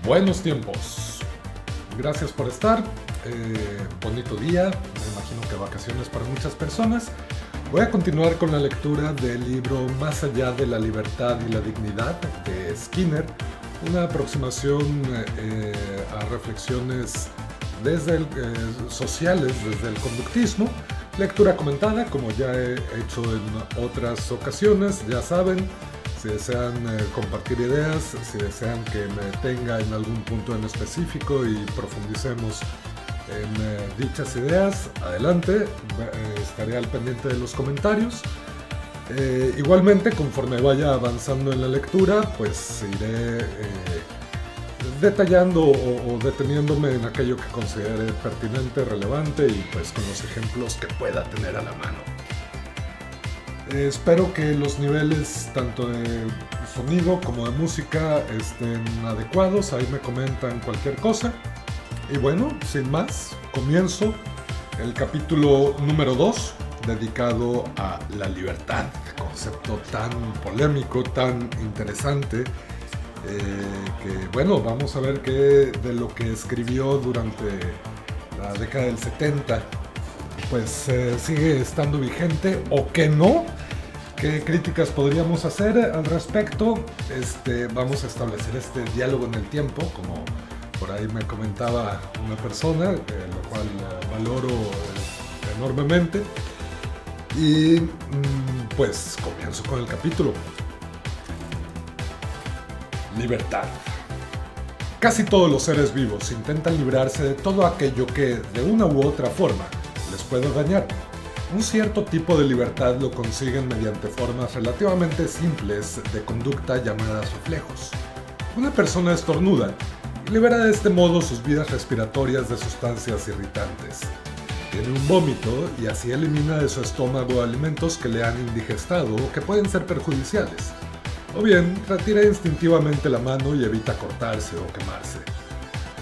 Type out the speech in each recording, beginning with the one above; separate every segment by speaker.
Speaker 1: Buenos tiempos. Gracias por estar. Bonito día. Me imagino que vacaciones para muchas personas. Voy a continuar con la lectura del libro Más allá de la libertad y la dignidad de Skinner. Una aproximación a reflexiones sociales desde el conductismo. Lectura comentada, como ya he hecho en otras ocasiones, ya saben. Si desean compartir ideas, si desean que me tenga en algún punto en específico y profundicemos en dichas ideas, adelante, estaré al pendiente de los comentarios. Igualmente, conforme vaya avanzando en la lectura, pues iré detallando o deteniéndome en aquello que considere pertinente, relevante y pues con los ejemplos que pueda tener a la mano. Espero que los niveles tanto de sonido como de música estén adecuados, ahí me comentan cualquier cosa. Y bueno, sin más, comienzo el capítulo número 2, dedicado a la libertad, concepto tan polémico, tan interesante, que bueno, vamos a ver qué de lo que escribió durante la década del 70 pues sigue estando vigente o que no. ¿Qué críticas podríamos hacer al respecto? Vamos a establecer este diálogo en el tiempo, como por ahí me comentaba una persona, lo cual valoro enormemente. Y pues comienzo con el capítulo. Libertad. Casi todos los seres vivos intentan librarse de todo aquello que, de una u otra forma, les puede dañar. Un cierto tipo de libertad lo consiguen mediante formas relativamente simples de conducta llamadas reflejos. Una persona estornuda y libera de este modo sus vías respiratorias de sustancias irritantes. Tiene un vómito y así elimina de su estómago alimentos que le han indigestado o que pueden ser perjudiciales. O bien, retira instintivamente la mano y evita cortarse o quemarse.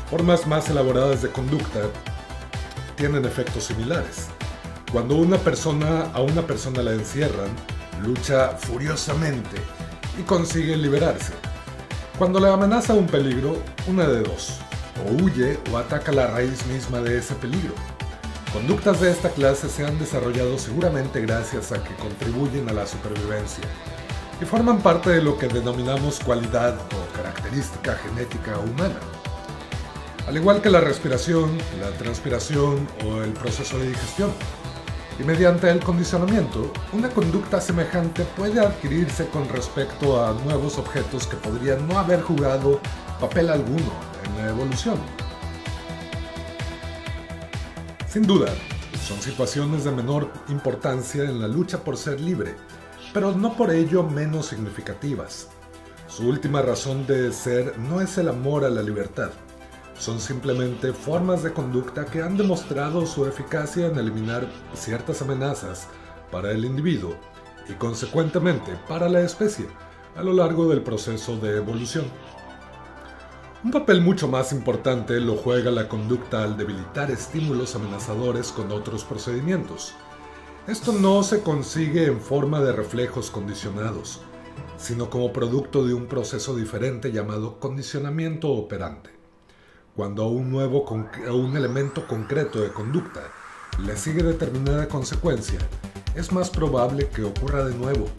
Speaker 1: Formas más elaboradas de conducta tienen efectos similares. Cuando a una persona la encierran, lucha furiosamente y consigue liberarse. Cuando le amenaza un peligro, una de dos: o huye o ataca la raíz misma de ese peligro. Conductas de esta clase se han desarrollado seguramente gracias a que contribuyen a la supervivencia y forman parte de lo que denominamos cualidad o característica genética humana. Al igual que la respiración, la transpiración o el proceso de digestión. Y mediante el condicionamiento, una conducta semejante puede adquirirse con respecto a nuevos objetos que podrían no haber jugado papel alguno en la evolución. Sin duda, son situaciones de menor importancia en la lucha por ser libre, pero no por ello menos significativas. Su última razón de ser no es el amor a la libertad. Son simplemente formas de conducta que han demostrado su eficacia en eliminar ciertas amenazas para el individuo y consecuentemente para la especie a lo largo del proceso de evolución. Un papel mucho más importante lo juega la conducta al debilitar estímulos amenazadores con otros procedimientos. Esto no se consigue en forma de reflejos condicionados, sino como producto de un proceso diferente llamado condicionamiento operante. Cuando a un elemento concreto de conducta le sigue determinada consecuencia, es más probable que ocurra de nuevo,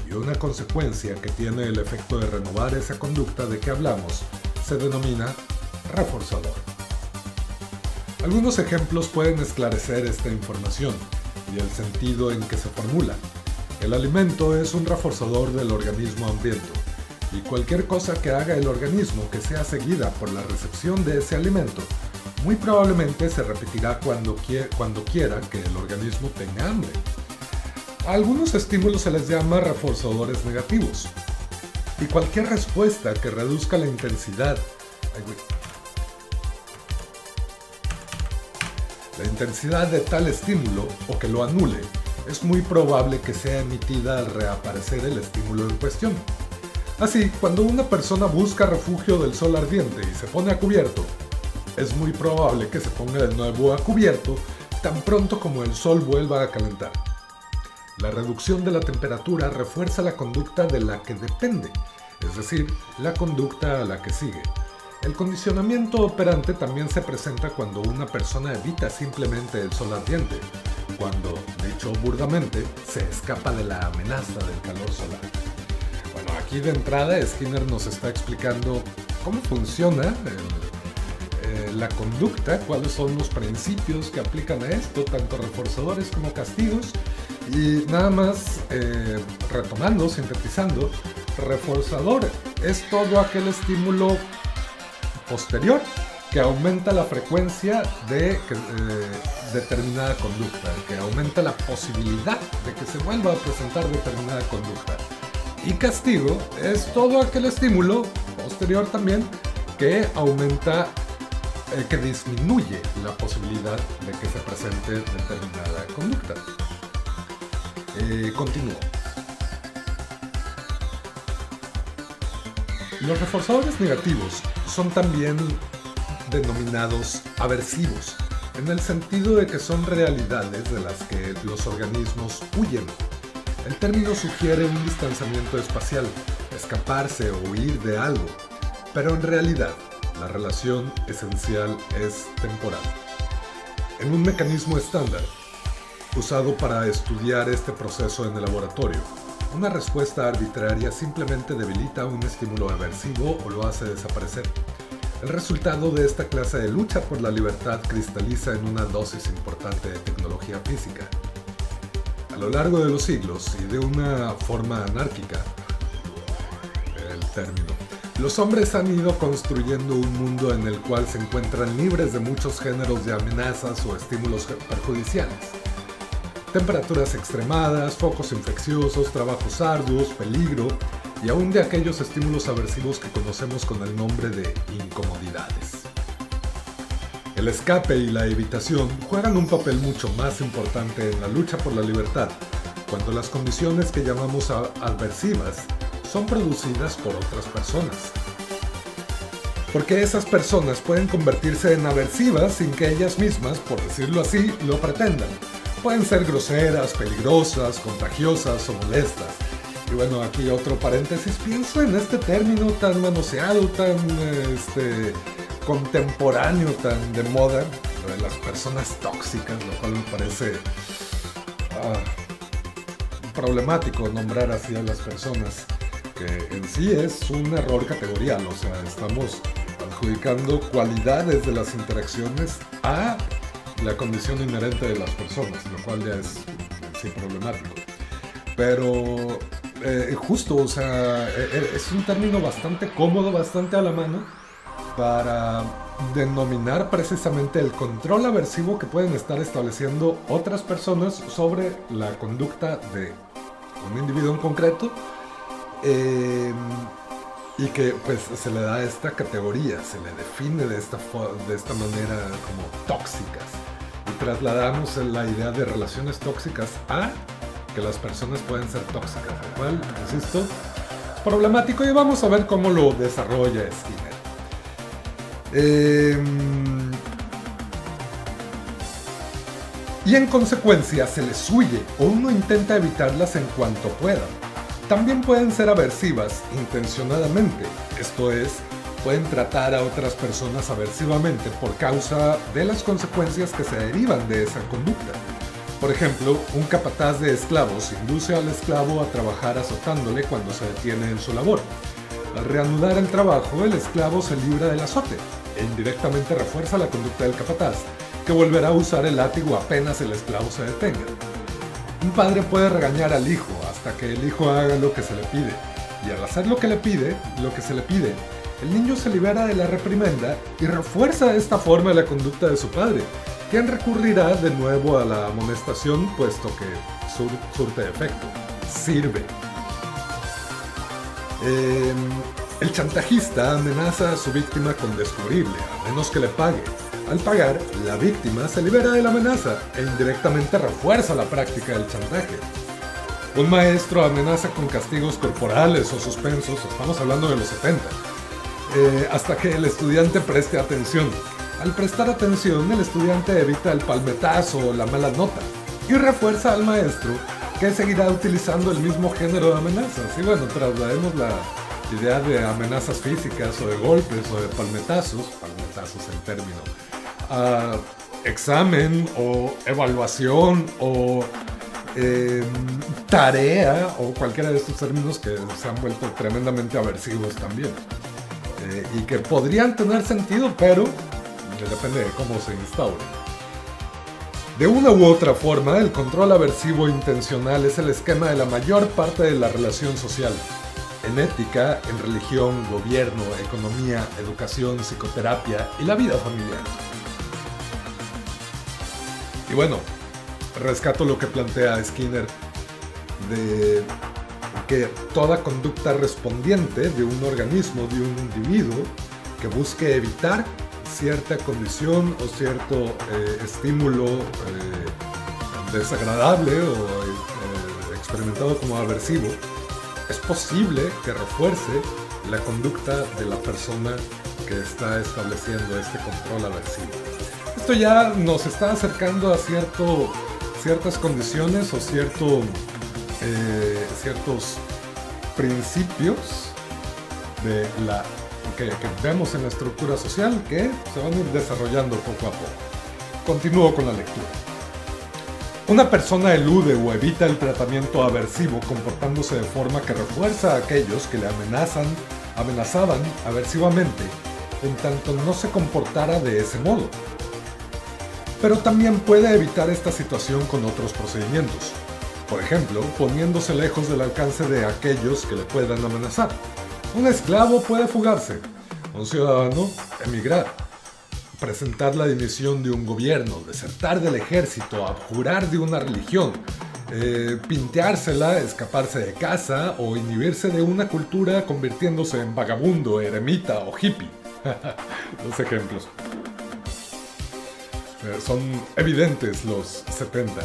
Speaker 1: y una consecuencia que tiene el efecto de renovar esa conducta de que hablamos se denomina reforzador. Algunos ejemplos pueden esclarecer esta información y el sentido en que se formula. El alimento es un reforzador del organismo hambriento, y cualquier cosa que haga el organismo que sea seguida por la recepción de ese alimento, muy probablemente se repetirá cuando quiera que el organismo tenga hambre. A algunos estímulos se les llama reforzadores negativos, y cualquier respuesta que reduzca la intensidad de tal estímulo o que lo anule, es muy probable que sea emitida al reaparecer el estímulo en cuestión. Así, cuando una persona busca refugio del sol ardiente y se pone a cubierto, es muy probable que se ponga de nuevo a cubierto tan pronto como el sol vuelva a calentar. La reducción de la temperatura refuerza la conducta de la que depende, es decir, la conducta a la que sigue. El condicionamiento operante también se presenta cuando una persona evita simplemente el sol ardiente, cuando, dicho burdamente, se escapa de la amenaza del calor solar. Bueno, aquí de entrada Skinner nos está explicando cómo funciona la conducta, cuáles son los principios que aplican a esto, tanto reforzadores como castigos, y nada más retomando, sintetizando, reforzador es todo aquel estímulo posterior que aumenta la frecuencia de determinada conducta, que aumenta la posibilidad de que se vuelva a presentar determinada conducta. Y castigo es todo aquel estímulo posterior también que aumenta, que disminuye la posibilidad de que se presente determinada conducta. Continúo. Los reforzadores negativos son también denominados aversivos, en el sentido de que son realidades de las que los organismos huyen. El término sugiere un distanciamiento espacial, escaparse o huir de algo, pero en realidad la relación esencial es temporal. En un mecanismo estándar, usado para estudiar este proceso en el laboratorio, una respuesta arbitraria simplemente debilita un estímulo aversivo o lo hace desaparecer. El resultado de esta clase de lucha por la libertad cristaliza en una dosis importante de tecnología física. A lo largo de los siglos y de una forma anárquica, el término, los hombres han ido construyendo un mundo en el cual se encuentran libres de muchos géneros de amenazas o estímulos perjudiciales. Temperaturas extremadas, focos infecciosos, trabajos arduos, peligro y aún de aquellos estímulos aversivos que conocemos con el nombre de incomodidades. El escape y la evitación juegan un papel mucho más importante en la lucha por la libertad, cuando las condiciones que llamamos aversivas son producidas por otras personas. Porque esas personas pueden convertirse en aversivas sin que ellas mismas, por decirlo así, lo pretendan. Pueden ser groseras, peligrosas, contagiosas o molestas. Y bueno, aquí otro paréntesis, pienso en este término tan manoseado, tan contemporáneo, tan de moda, de las personas tóxicas, lo cual me parece problemático nombrar así a las personas, que en sí es un error categorial, o sea, estamos adjudicando cualidades de las interacciones a la condición inherente de las personas, lo cual ya es en sí problemático. Pero justo, o sea, es un término bastante cómodo, bastante a la mano para denominar precisamente el control aversivo que pueden estar estableciendo otras personas sobre la conducta de un individuo en concreto, y que pues se le da esta categoría, se le define de esta manera como tóxicas, y trasladamos la idea de relaciones tóxicas a que las personas pueden ser tóxicas, lo cual, insisto, es problemático, y vamos a ver cómo lo desarrolla Skinner. Y en consecuencia se les huye o uno intenta evitarlas en cuanto pueda. También pueden ser aversivas intencionadamente, esto es, pueden tratar a otras personas aversivamente por causa de las consecuencias que se derivan de esa conducta. Por ejemplo, un capataz de esclavos induce al esclavo a trabajar azotándole cuando se detiene en su labor. Al reanudar el trabajo, el esclavo se libra del azote e indirectamente refuerza la conducta del capataz, que volverá a usar el látigo apenas el esclavo se detenga. Un padre puede regañar al hijo hasta que el hijo haga lo que se le pide, y al hacer lo que se le pide, el niño se libera de la reprimenda y refuerza de esta forma la conducta de su padre, quien recurrirá de nuevo a la amonestación puesto que surte efecto, sirve. El chantajista amenaza a su víctima con descubrirle, a menos que le pague. Al pagar, la víctima se libera de la amenaza e indirectamente refuerza la práctica del chantaje. Un maestro amenaza con castigos corporales o suspensos, estamos hablando de los 70, hasta que el estudiante preste atención. Al prestar atención, el estudiante evita el palmetazo o la mala nota y refuerza al maestro, que seguirá utilizando el mismo género de amenazas. Y bueno, traslademos idea de amenazas físicas o de golpes o de palmetazos el término, examen o evaluación o tarea o cualquiera de estos términos que se han vuelto tremendamente aversivos también, y que podrían tener sentido, pero depende de cómo se instaure. De una u otra forma, el control aversivo intencional es el esquema de la mayor parte de la relación social. En ética, en religión, gobierno, economía, educación, psicoterapia y la vida familiar. Y bueno, rescato lo que plantea Skinner de que toda conducta respondiente de un organismo, de un individuo, que busque evitar cierta condición o cierto estímulo desagradable o experimentado como aversivo, es posible que refuerce la conducta de la persona que está estableciendo este control aversivo. Esto ya nos está acercando a ciertas condiciones o ciertos principios de que vemos en la estructura social que se van a ir desarrollando poco a poco. Continúo con la lectura. Una persona elude o evita el tratamiento aversivo comportándose de forma que refuerza a aquellos que le amenazaban aversivamente en tanto no se comportara de ese modo. Pero también puede evitar esta situación con otros procedimientos. Por ejemplo, poniéndose lejos del alcance de aquellos que le puedan amenazar. Un esclavo puede fugarse, un ciudadano emigrar, presentar la dimisión de un gobierno, desertar del ejército, abjurar de una religión, pinteársela, escaparse de casa o inhibirse de una cultura convirtiéndose en vagabundo, eremita o hippie. Los ejemplos. Son evidentes los 70.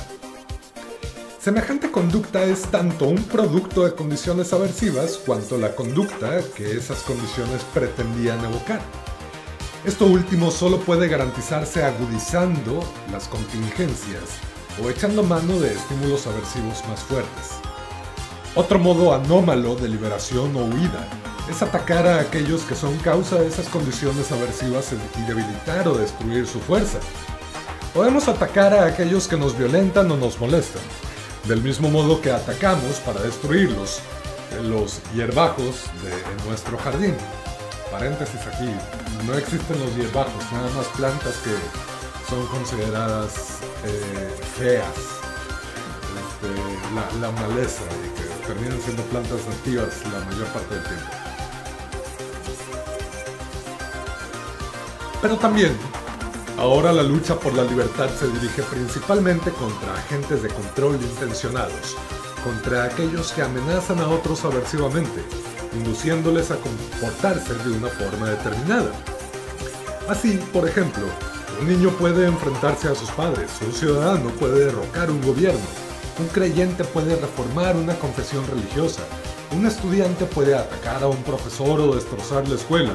Speaker 1: Semejante conducta es tanto un producto de condiciones aversivas cuanto la conducta que esas condiciones pretendían evocar. Esto último solo puede garantizarse agudizando las contingencias o echando mano de estímulos aversivos más fuertes. Otro modo anómalo de liberación o huida es atacar a aquellos que son causa de esas condiciones aversivas y debilitar o destruir su fuerza. Podemos atacar a aquellos que nos violentan o nos molestan, del mismo modo que atacamos para destruirlos, los hierbajos de nuestro jardín. Paréntesis aquí, no existen los hierbajos, nada más plantas que son consideradas feas, la maleza, y que terminan siendo plantas nativas la mayor parte del tiempo. Pero también, ahora la lucha por la libertad se dirige principalmente contra agentes de control intencionados, contra aquellos que amenazan a otros aversivamente, induciéndoles a comportarse de una forma determinada. Así, por ejemplo, un niño puede enfrentarse a sus padres, un ciudadano puede derrocar un gobierno, un creyente puede reformar una confesión religiosa, un estudiante puede atacar a un profesor o destrozar la escuela,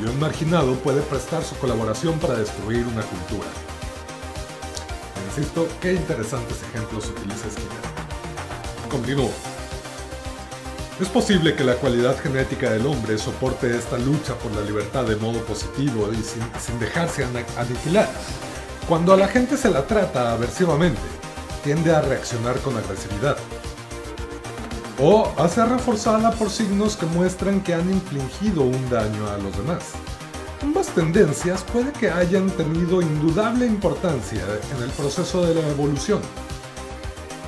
Speaker 1: y un marginado puede prestar su colaboración para destruir una cultura. Insisto, qué interesantes ejemplos utiliza Skinner. Continúo. Es posible que la cualidad genética del hombre soporte esta lucha por la libertad de modo positivo y sin dejarse aniquilar. Cuando a la gente se la trata aversivamente, tiende a reaccionar con agresividad, o a ser reforzada por signos que muestran que han infligido un daño a los demás. Ambas tendencias puede que hayan tenido indudable importancia en el proceso de la evolución,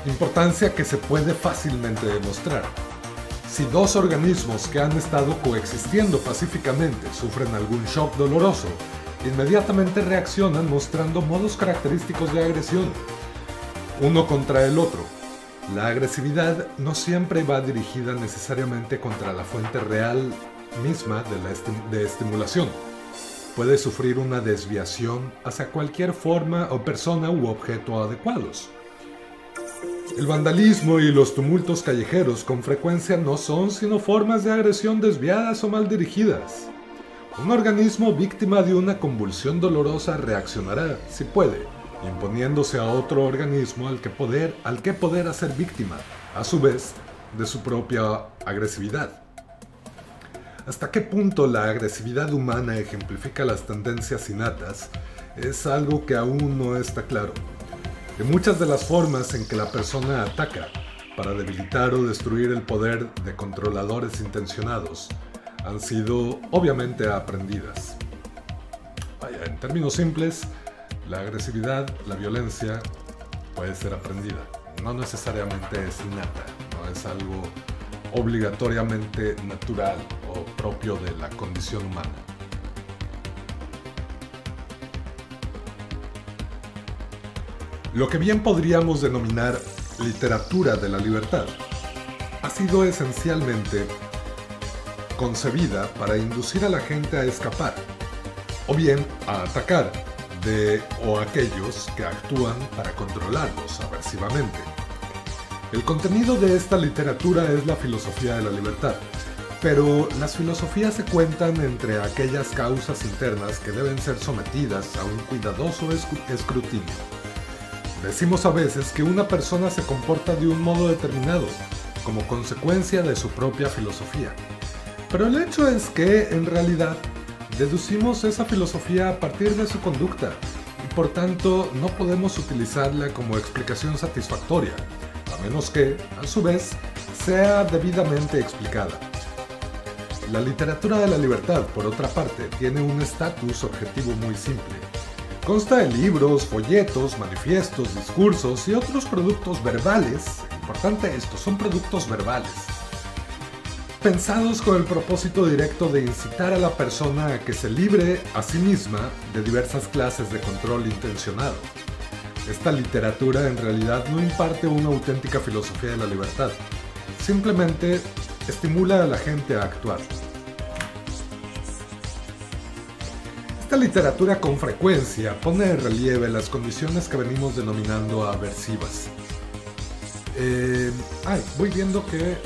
Speaker 1: importancia que se puede fácilmente demostrar. Si dos organismos que han estado coexistiendo pacíficamente sufren algún shock doloroso, inmediatamente reaccionan mostrando modos característicos de agresión, uno contra el otro. La agresividad no siempre va dirigida necesariamente contra la fuente real misma de estimulación. Puede sufrir una desviación hacia cualquier forma o persona u objeto adecuados. El vandalismo y los tumultos callejeros con frecuencia no son sino formas de agresión desviadas o mal dirigidas. Un organismo víctima de una convulsión dolorosa reaccionará, si puede, imponiéndose a otro organismo al que poder hacer víctima, a su vez, de su propia agresividad. Hasta qué punto la agresividad humana ejemplifica las tendencias innatas es algo que aún no está claro. Y muchas de las formas en que la persona ataca para debilitar o destruir el poder de controladores intencionados han sido obviamente aprendidas. Vaya, en términos simples, la agresividad, la violencia puede ser aprendida. No necesariamente es innata, no es algo obligatoriamente natural o propio de la condición humana. Lo que bien podríamos denominar literatura de la libertad ha sido esencialmente concebida para inducir a la gente a escapar, o bien a atacar de o aquellos que actúan para controlarlos aversivamente. El contenido de esta literatura es la filosofía de la libertad, pero las filosofías se cuentan entre aquellas causas internas que deben ser sometidas a un cuidadoso escrutinio. Decimos a veces que una persona se comporta de un modo determinado, como consecuencia de su propia filosofía. Pero el hecho es que, en realidad, deducimos esa filosofía a partir de su conducta, y por tanto no podemos utilizarla como explicación satisfactoria, a menos que, a su vez, sea debidamente explicada. La literatura de la libertad, por otra parte, tiene un estatus objetivo muy simple. Consta de libros, folletos, manifiestos, discursos y otros productos verbales. Importante esto, son productos verbales, pensados con el propósito directo de incitar a la persona a que se libre a sí misma de diversas clases de control intencionado. Esta literatura en realidad no imparte una auténtica filosofía de la libertad, simplemente estimula a la gente a actuar. Esta literatura con frecuencia pone de relieve las condiciones que venimos denominando aversivas. Voy viendo que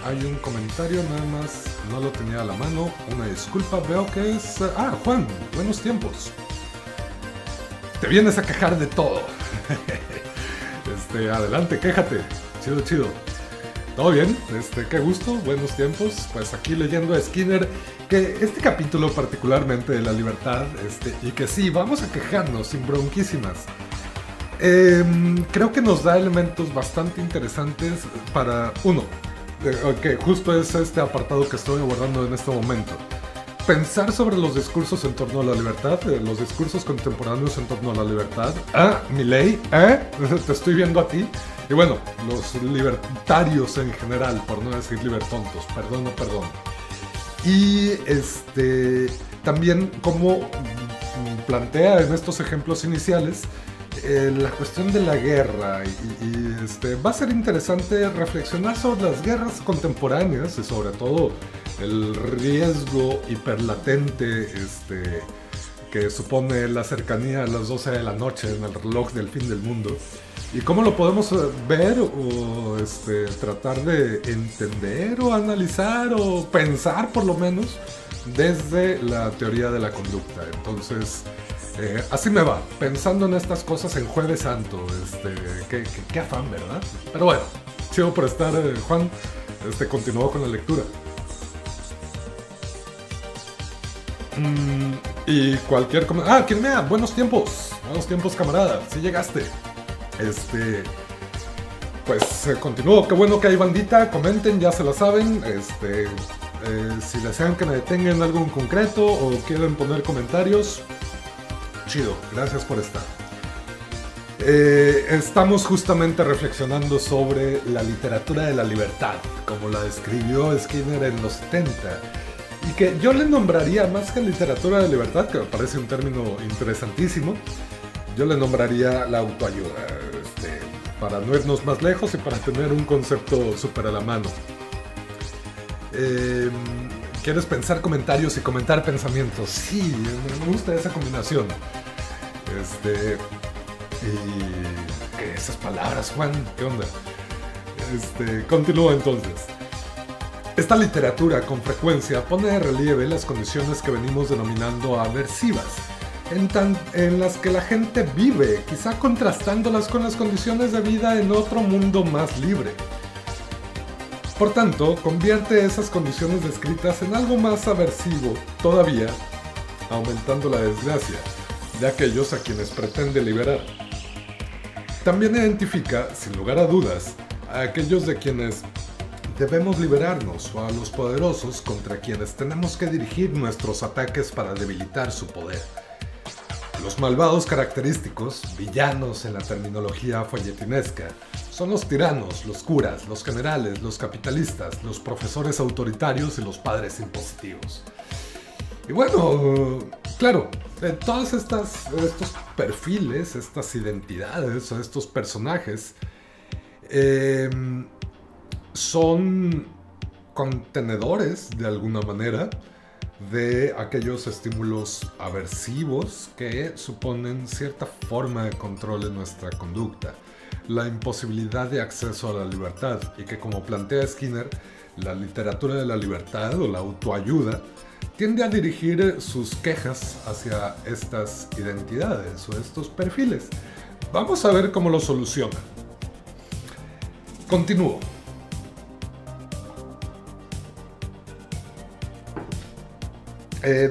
Speaker 1: hay un comentario, nada más no lo tenía a la mano, una disculpa, veo que es... Juan, buenos tiempos. Te vienes a quejar de todo. Adelante, quéjate. Chido, chido. ¿Todo bien? Qué gusto, buenos tiempos. Pues aquí leyendo a Skinner, que este capítulo particularmente de la libertad, y que sí, vamos a quejarnos sin bronquísimas. Creo que nos da elementos bastante interesantes para, uno, que justo es este apartado que estoy abordando en este momento. Pensar sobre los discursos en torno a la libertad, los discursos contemporáneos en torno a la libertad. Milei, te estoy viendo a ti. Y bueno, los libertarios en general, por no decir libertontos, perdón. Y también como plantea en estos ejemplos iniciales, la cuestión de la guerra va a ser interesante reflexionar sobre las guerras contemporáneas y sobre todo el riesgo hiperlatente que supone la cercanía a las 12 de la noche en el reloj del fin del mundo y cómo lo podemos ver o tratar de entender o analizar o pensar por lo menos desde la teoría de la conducta. Entonces así me va, pensando en estas cosas en Jueves Santo. Qué afán, ¿verdad? Pero bueno, chido por estar, Juan. Continúo con la lectura. Y cualquier comentario. ¿Quién me da? Buenos tiempos, camarada. Si llegaste. Pues continúo. Qué bueno que hay bandita. Comenten, ya se la saben. Si desean que me detenga en algo en concreto o quieren poner comentarios, chido, gracias por estar. Estamos justamente reflexionando sobre la literatura de la libertad, como la describió Skinner en los 70, y que yo le nombraría, más que literatura de libertad, que me parece un término interesantísimo, yo le nombraría la autoayuda, para no irnos más lejos y para tener un concepto súper a la mano. ¿Quieres pensar comentarios y comentar pensamientos? Sí, me gusta esa combinación. Y ¿qué esas palabras, Juan? ¿Qué onda? Continúo entonces. Esta literatura con frecuencia pone de relieve las condiciones que venimos denominando aversivas, en las que la gente vive, quizá contrastándolas con las condiciones de vida en otro mundo más libre. Por tanto, convierte esas condiciones descritas en algo más aversivo todavía, aumentando la desgracia de aquellos a quienes pretende liberar. También identifica, sin lugar a dudas, a aquellos de quienes debemos liberarnos o a los poderosos contra quienes tenemos que dirigir nuestros ataques para debilitar su poder. Los malvados característicos, villanos en la terminología folletinesca, son los tiranos, los curas, los generales, los capitalistas, los profesores autoritarios y los padres impositivos. Y bueno, claro, todos estos perfiles, estas identidades o estos personajes son contenedores de alguna manera de aquellos estímulos aversivos que suponen cierta forma de control en nuestra conducta, la imposibilidad de acceso a la libertad, y que, como plantea Skinner, la literatura de la libertad o la autoayuda tiende a dirigir sus quejas hacia estas identidades o estos perfiles. Vamos a ver cómo lo soluciona. Continúo.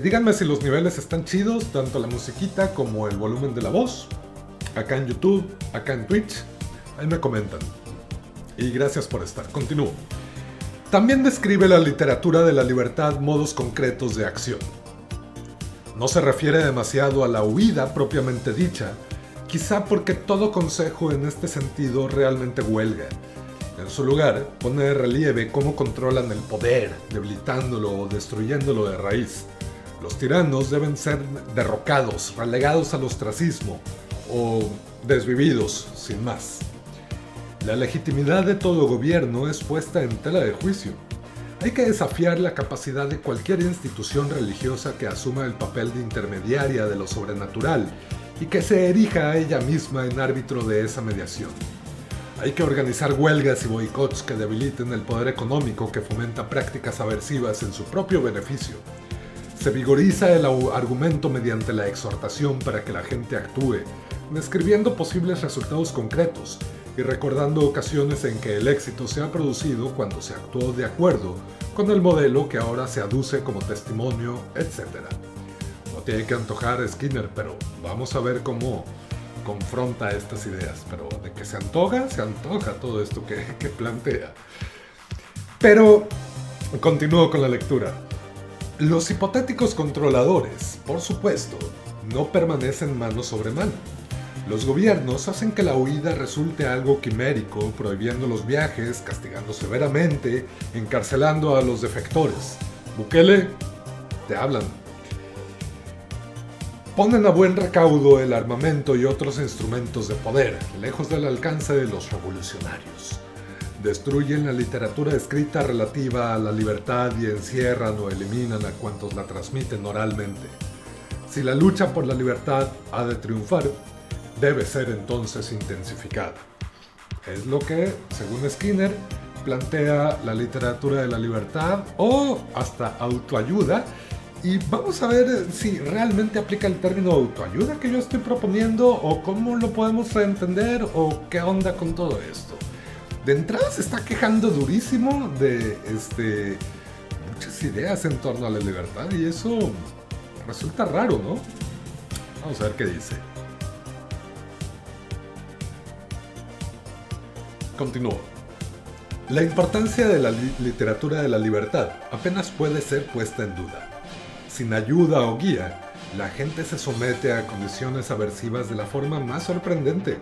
Speaker 1: Díganme si los niveles están chidos, tanto la musiquita como el volumen de la voz. Acá en YouTube, acá en Twitch. Ahí me comentan. Y gracias por estar. Continúo. También describe la literatura de la libertad modos concretos de acción. No se refiere demasiado a la huida propiamente dicha, quizá porque todo consejo en este sentido realmente huelga. En su lugar, pone de relieve cómo controlan el poder, debilitándolo o destruyéndolo de raíz. Los tiranos deben ser derrocados, relegados al ostracismo o desvividos, sin más. La legitimidad de todo gobierno es puesta en tela de juicio. Hay que desafiar la capacidad de cualquier institución religiosa que asuma el papel de intermediaria de lo sobrenatural y que se erija a ella misma en árbitro de esa mediación. Hay que organizar huelgas y boicots que debiliten el poder económico que fomenta prácticas aversivas en su propio beneficio. Se vigoriza el argumento mediante la exhortación para que la gente actúe, describiendo posibles resultados concretos y recordando ocasiones en que el éxito se ha producido cuando se actuó de acuerdo con el modelo que ahora se aduce como testimonio, etc. No tiene que antojar Skinner, pero vamos a ver cómo confronta estas ideas. Pero de que se antoja todo esto que plantea. Pero continúo con la lectura. Los hipotéticos controladores, por supuesto, no permanecen mano sobre mano. Los gobiernos hacen que la huida resulte algo quimérico, prohibiendo los viajes, castigando severamente, encarcelando a los defectores. Bukele, te hablan. Ponen a buen recaudo el armamento y otros instrumentos de poder, lejos del alcance de los revolucionarios. Destruyen la literatura escrita relativa a la libertad y encierran o eliminan a cuantos la transmiten oralmente. Si la lucha por la libertad ha de triunfar, debe ser entonces intensificada. Es lo que, según Skinner, plantea la literatura de la libertad o hasta autoayuda. Y vamos a ver si realmente aplica el término autoayuda que yo estoy proponiendo, o cómo lo podemos reentender, o qué onda con todo esto. De entrada se está quejando durísimo de muchas ideas en torno a la libertad, y eso resulta raro, ¿no? Vamos a ver qué dice. Continúo. La importancia de la literatura de la libertad apenas puede ser puesta en duda. Sin ayuda o guía, la gente se somete a condiciones aversivas de la forma más sorprendente.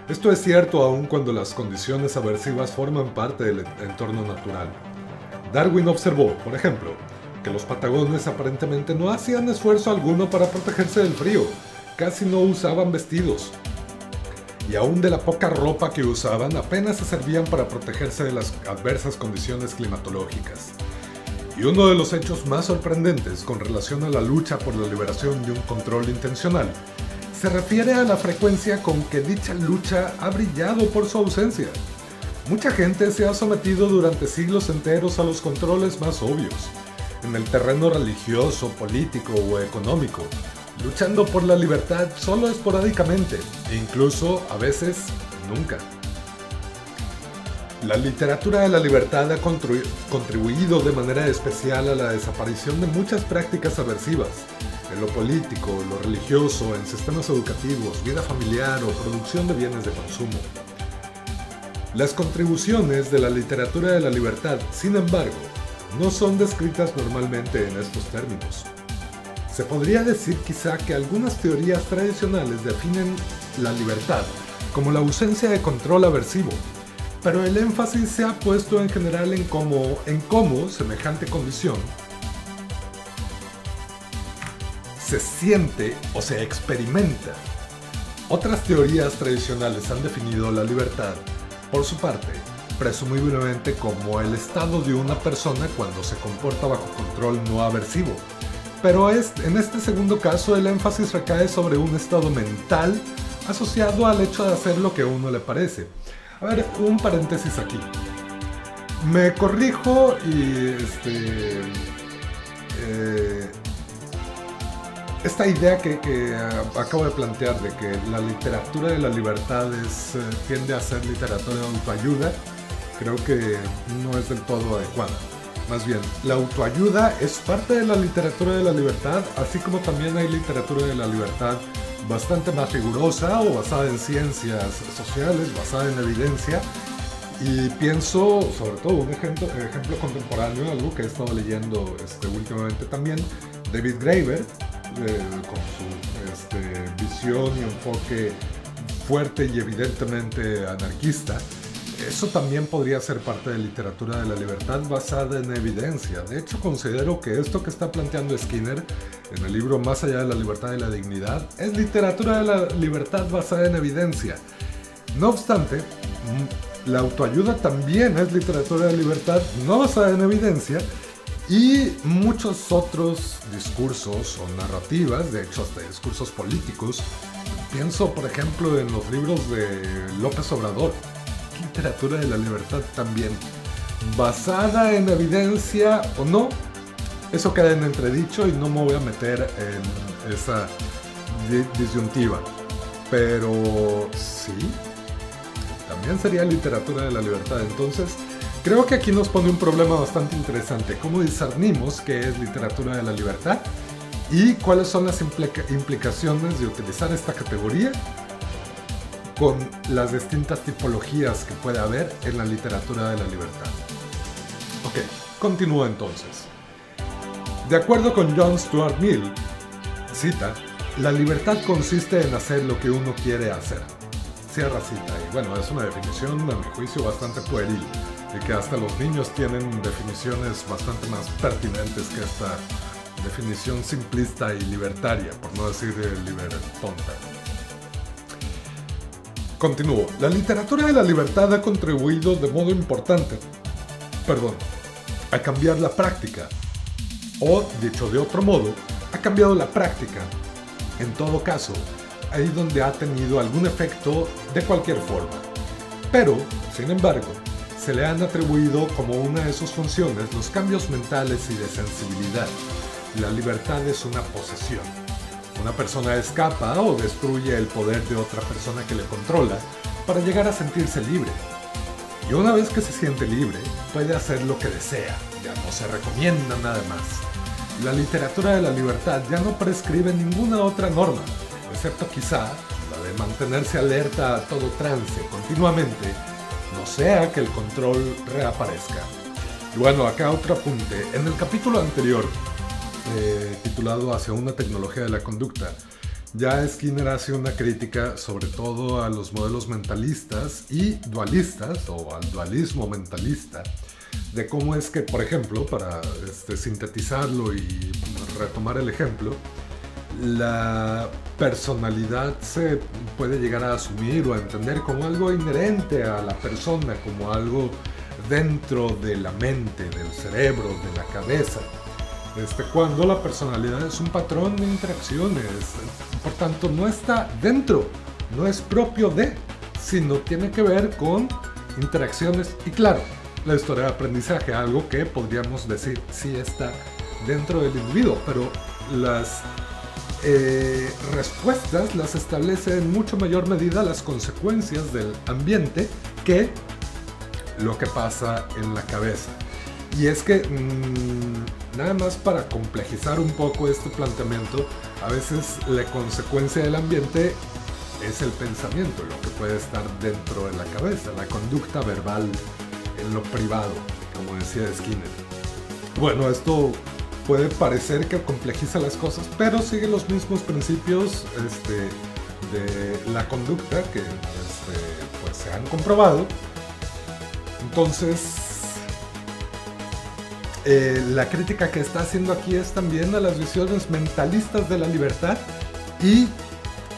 Speaker 1: Esto es cierto aun cuando las condiciones aversivas forman parte del entorno natural. Darwin observó, por ejemplo, que los patagones aparentemente no hacían esfuerzo alguno para protegerse del frío, casi no usaban vestidos. Y aún de la poca ropa que usaban apenas se servían para protegerse de las adversas condiciones climatológicas. Y uno de los hechos más sorprendentes con relación a la lucha por la liberación de un control intencional se refiere a la frecuencia con que dicha lucha ha brillado por su ausencia. Mucha gente se ha sometido durante siglos enteros a los controles más obvios, en el terreno religioso, político o económico, luchando por la libertad solo esporádicamente, e incluso a veces nunca. La literatura de la libertad ha contribuido de manera especial a la desaparición de muchas prácticas aversivas, en lo político, lo religioso, en sistemas educativos, vida familiar o producción de bienes de consumo. Las contribuciones de la literatura de la libertad, sin embargo, no son descritas normalmente en estos términos. Se podría decir quizá que algunas teorías tradicionales definen la libertad como la ausencia de control aversivo, pero el énfasis se ha puesto en general en cómo semejante condición se siente o se experimenta. Otras teorías tradicionales han definido la libertad, por su parte, presumiblemente como el estado de una persona cuando se comporta bajo control no aversivo. Pero en este segundo caso el énfasis recae sobre un estado mental asociado al hecho de hacer lo que a uno le parece. A ver, un paréntesis aquí. Me corrijo y esta idea que acabo de plantear de que la literatura de la libertad tiende a ser literatura de autoayuda, creo que no es del todo adecuada. Más bien, la autoayuda es parte de la literatura de la libertad, así como también hay literatura de la libertad bastante más rigurosa o basada en ciencias sociales, basada en evidencia. Y pienso, sobre todo, un ejemplo contemporáneo, algo que he estado leyendo últimamente también, David Graeber, con su visión y enfoque fuerte y evidentemente anarquista. Eso también podría ser parte de literatura de la libertad basada en evidencia. De hecho, considero que esto que está planteando Skinner en el libro Más allá de la libertad y la dignidad es literatura de la libertad basada en evidencia. No obstante, la autoayuda también es literatura de libertad no basada en evidencia, y muchos otros discursos o narrativas, de hecho hasta discursos políticos. Pienso, por ejemplo, en los libros de López Obrador. Literatura de la libertad también, basada en evidencia o no, eso queda en entredicho y no me voy a meter en esa disyuntiva, pero sí, también sería literatura de la libertad. Entonces creo que aquí nos pone un problema bastante interesante: cómo discernimos qué es literatura de la libertad y cuáles son las implicaciones de utilizar esta categoría con las distintas tipologías que puede haber en la literatura de la libertad. Ok, continúo entonces. De acuerdo con John Stuart Mill, cita, la libertad consiste en hacer lo que uno quiere hacer. Cierra cita. Y bueno, es una definición, a mi juicio, bastante pueril, y que hasta los niños tienen definiciones bastante más pertinentes que esta definición simplista y libertaria, por no decir libertonta. Continúo. La literatura de la libertad ha contribuido de modo importante, a cambiar la práctica, o, dicho de otro modo, ha cambiado la práctica. En todo caso, ahí donde ha tenido algún efecto de cualquier forma. Pero, sin embargo, se le han atribuido como una de sus funciones los cambios mentales y de sensibilidad. La libertad es una posesión. Una persona escapa o destruye el poder de otra persona que le controla para llegar a sentirse libre. Y una vez que se siente libre, puede hacer lo que desea, ya no se recomienda nada más. La literatura de la libertad ya no prescribe ninguna otra norma, excepto quizá la de mantenerse alerta a todo trance continuamente, no sea que el control reaparezca. Y bueno, acá otro apunte. En el capítulo anterior, titulado Hacia una tecnología de la conducta, ya Skinner hace una crítica sobre todo a los modelos mentalistas y dualistas, o al dualismo mentalista, de cómo es que, por ejemplo, para sintetizarlo y retomar el ejemplo, la personalidad se puede llegar a asumir o a entender como algo inherente a la persona, como algo dentro de la mente, del cerebro, de la cabeza. Cuando la personalidad es un patrón de interacciones, por tanto no está dentro, no es propio de, sino tiene que ver con interacciones y, claro, la historia de aprendizaje, algo que podríamos decir sí está dentro del individuo, pero las respuestas las establece en mucho mayor medida las consecuencias del ambiente que lo que pasa en la cabeza. Y es que, nada más para complejizar un poco este planteamiento, a veces la consecuencia del ambiente es el pensamiento, lo que puede estar dentro de la cabeza, la conducta verbal en lo privado, como decía Skinner. Bueno, esto puede parecer que complejiza las cosas, pero sigue los mismos principios de la conducta que pues se han comprobado. Entonces, la crítica que está haciendo aquí es también a las visiones mentalistas de la libertad, y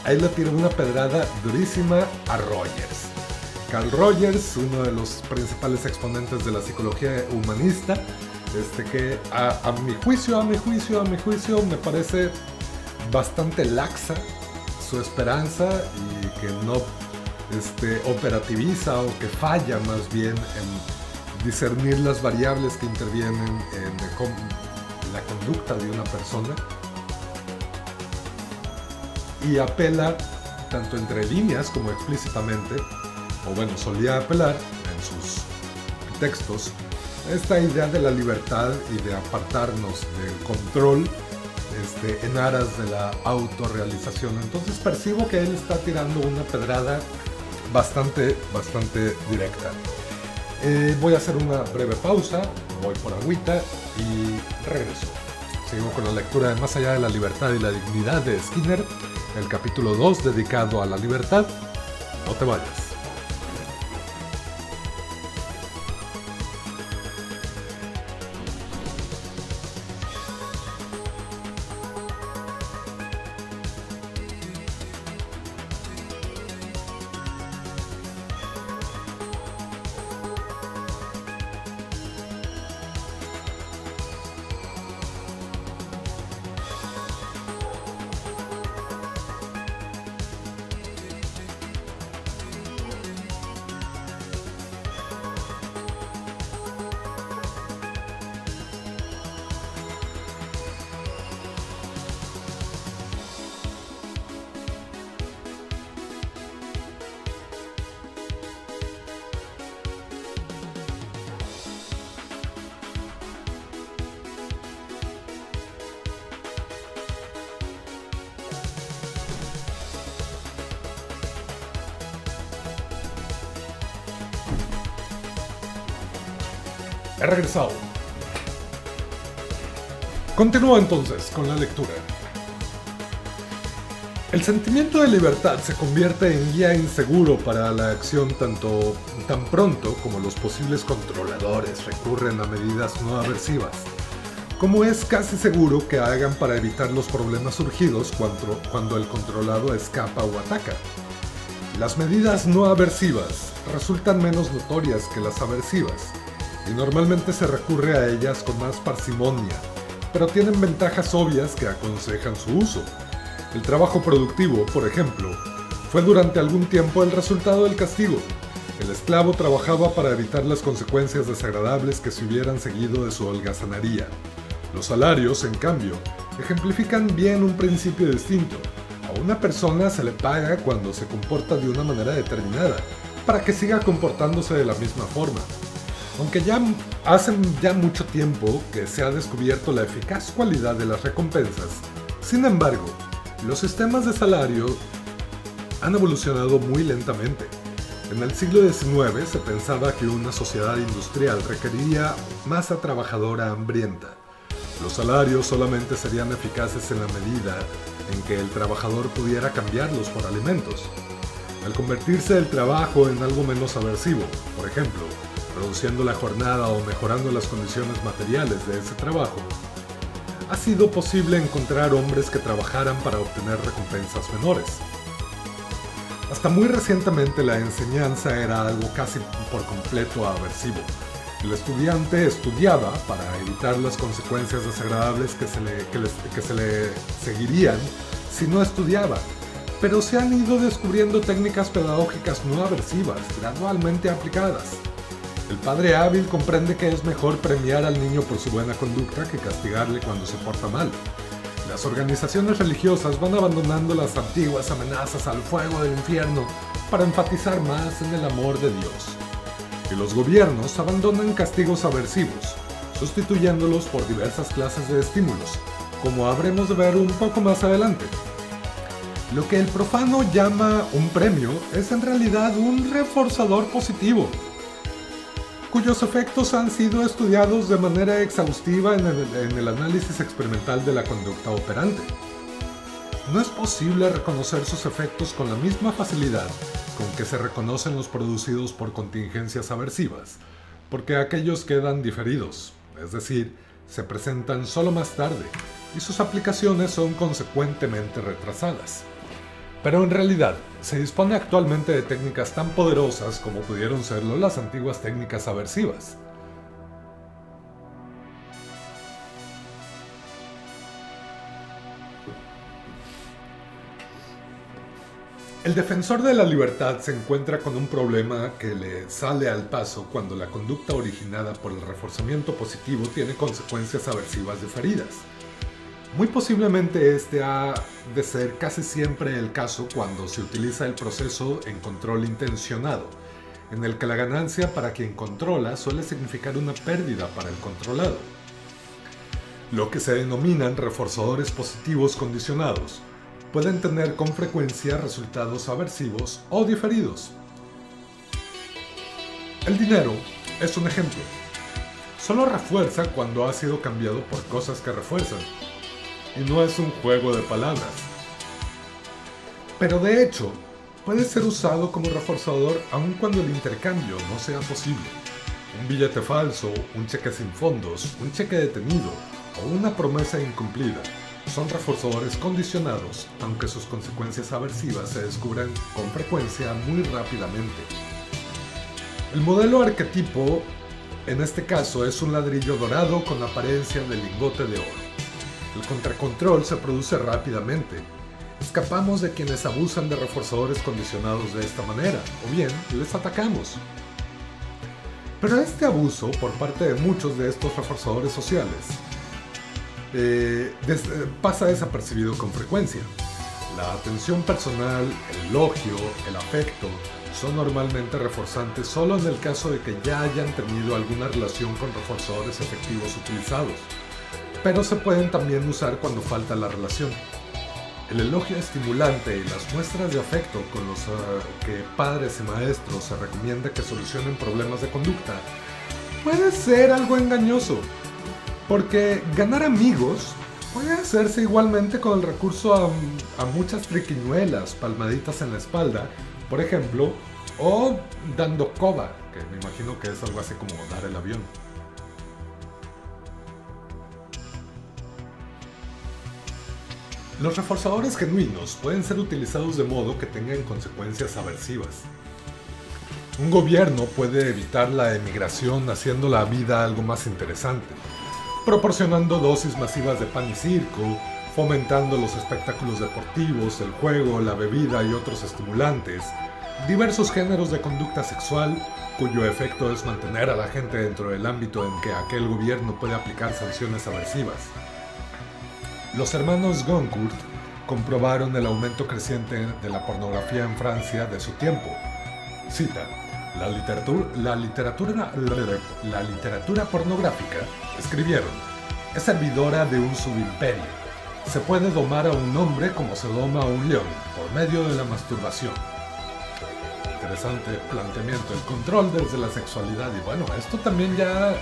Speaker 1: ahí le tira una pedrada durísima a Rogers. Carl Rogers, uno de los principales exponentes de la psicología humanista, que a mi juicio me parece bastante laxa su esperanza, y que no operativiza, o que falla más bien en discernir las variables que intervienen en la conducta de una persona, y apela tanto entre líneas como explícitamente, o bueno, solía apelar en sus textos, esta idea de la libertad y de apartarnos del control en aras de la autorrealización. Entonces percibo que él está tirando una pedrada bastante directa. Voy a hacer una breve pausa, voy por agüita y regreso. Sigo con la lectura de Más allá de la libertad y la dignidad de Skinner, el capítulo 2 dedicado a la libertad. No te vayas. He regresado. Continúo entonces con la lectura. El sentimiento de libertad se convierte en guía inseguro para la acción tan pronto como los posibles controladores recurren a medidas no aversivas, como es casi seguro que hagan para evitar los problemas surgidos cuando el controlado escapa o ataca. Las medidas no aversivas resultan menos notorias que las aversivas, y normalmente se recurre a ellas con más parsimonia, pero tienen ventajas obvias que aconsejan su uso. El trabajo productivo, por ejemplo, fue durante algún tiempo el resultado del castigo. El esclavo trabajaba para evitar las consecuencias desagradables que se hubieran seguido de su holgazanería. Los salarios, en cambio, ejemplifican bien un principio distinto. A una persona se le paga cuando se comporta de una manera determinada, para que siga comportándose de la misma forma. Aunque hace mucho tiempo que se ha descubierto la eficaz cualidad de las recompensas, sin embargo, los sistemas de salario han evolucionado muy lentamente. En el siglo XIX se pensaba que una sociedad industrial requeriría masa trabajadora hambrienta. Los salarios solamente serían eficaces en la medida en que el trabajador pudiera cambiarlos por alimentos. Al convertirse el trabajo en algo menos aversivo, por ejemplo, reduciendo la jornada o mejorando las condiciones materiales de ese trabajo, ha sido posible encontrar hombres que trabajaran para obtener recompensas menores. Hasta muy recientemente la enseñanza era algo casi por completo aversivo. El estudiante estudiaba para evitar las consecuencias desagradables que se le seguirían si no estudiaba, pero se han ido descubriendo técnicas pedagógicas no aversivas, gradualmente aplicadas. El padre hábil comprende que es mejor premiar al niño por su buena conducta que castigarle cuando se porta mal. Las organizaciones religiosas van abandonando las antiguas amenazas al fuego del infierno para enfatizar más en el amor de Dios. y los gobiernos abandonan castigos aversivos, sustituyéndolos por diversas clases de estímulos, como habremos de ver un poco más adelante. Lo que el profano llama un premio es en realidad un reforzador positivo, cuyos efectos han sido estudiados de manera exhaustiva en el análisis experimental de la conducta operante. No es posible reconocer sus efectos con la misma facilidad con que se reconocen los producidos por contingencias aversivas, porque aquellos quedan diferidos, es decir, se presentan solo más tarde, y sus aplicaciones son consecuentemente retrasadas. Pero en realidad, se dispone actualmente de técnicas tan poderosas como pudieron serlo las antiguas técnicas aversivas. El defensor de la libertad se encuentra con un problema que le sale al paso cuando la conducta originada por el reforzamiento positivo tiene consecuencias aversivas diferidas. Muy posiblemente este ha de ser casi siempre el caso cuando se utiliza el proceso en control intencionado, en el que la ganancia para quien controla suele significar una pérdida para el controlado. Lo que se denominan reforzadores positivos condicionados pueden tener con frecuencia resultados aversivos o diferidos. El dinero es un ejemplo. Solo refuerza cuando ha sido cambiado por cosas que refuerzan, y no es un juego de palabras. Pero de hecho, puede ser usado como reforzador aun cuando el intercambio no sea posible. Un billete falso, un cheque sin fondos, un cheque detenido o una promesa incumplida son reforzadores condicionados, aunque sus consecuencias aversivas se descubran con frecuencia muy rápidamente. El modelo arquetipo, en este caso, es un ladrillo dorado con apariencia de lingote de oro. El contracontrol se produce rápidamente. Escapamos de quienes abusan de reforzadores condicionados de esta manera, o bien les atacamos. Pero este abuso por parte de muchos de estos reforzadores sociales pasa desapercibido con frecuencia. La atención personal, el elogio, el afecto son normalmente reforzantes solo en el caso de que ya hayan tenido alguna relación con reforzadores efectivos utilizados, pero se pueden también usar cuando falta la relación. El elogio estimulante y las muestras de afecto con los que padres y maestros se recomienda que solucionen problemas de conducta puede ser algo engañoso, porque ganar amigos puede hacerse igualmente con el recurso a muchas triquiñuelas, palmaditas en la espalda, por ejemplo, o dando coba, que me imagino que es algo así como dar el avión. Los reforzadores genuinos pueden ser utilizados de modo que tengan consecuencias aversivas. Un gobierno puede evitar la emigración haciendo la vida algo más interesante, proporcionando dosis masivas de pan y circo, fomentando los espectáculos deportivos, el juego, la bebida y otros estimulantes, diversos géneros de conducta sexual, cuyo efecto es mantener a la gente dentro del ámbito en que aquel gobierno puede aplicar sanciones aversivas. Los hermanos Goncourt comprobaron el aumento creciente de la pornografía en Francia de su tiempo. Cita: la literatura pornográfica, escribieron, es servidora de un subimperio. Se puede domar a un hombre como se doma a un león, por medio de la masturbación. Interesante planteamiento, el control desde la sexualidad. Y bueno, esto también ya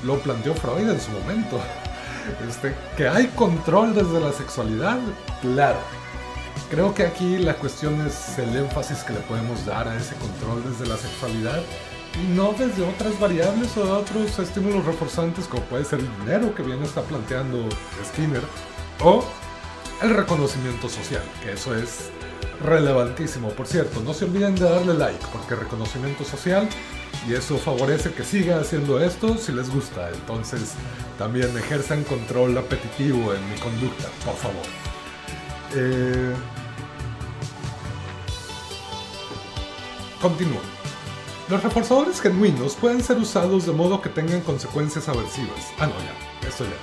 Speaker 1: lo planteó Freud en su momento. Que hay control desde la sexualidad, claro. Creo que aquí la cuestión es el énfasis que le podemos dar a ese control desde la sexualidad y no desde otras variables o de otros estímulos reforzantes como puede ser el dinero que bien está planteando Skinner, o el reconocimiento social, que eso es relevantísimo. Por cierto, no se olviden de darle like, porque reconocimiento social, y eso favorece que siga haciendo esto si les gusta. Entonces también ejerzan control apetitivo en mi conducta, por favor. Continúo. Los reforzadores genuinos pueden ser usados de modo que tengan consecuencias aversivas. Ah, no, ya, eso ya.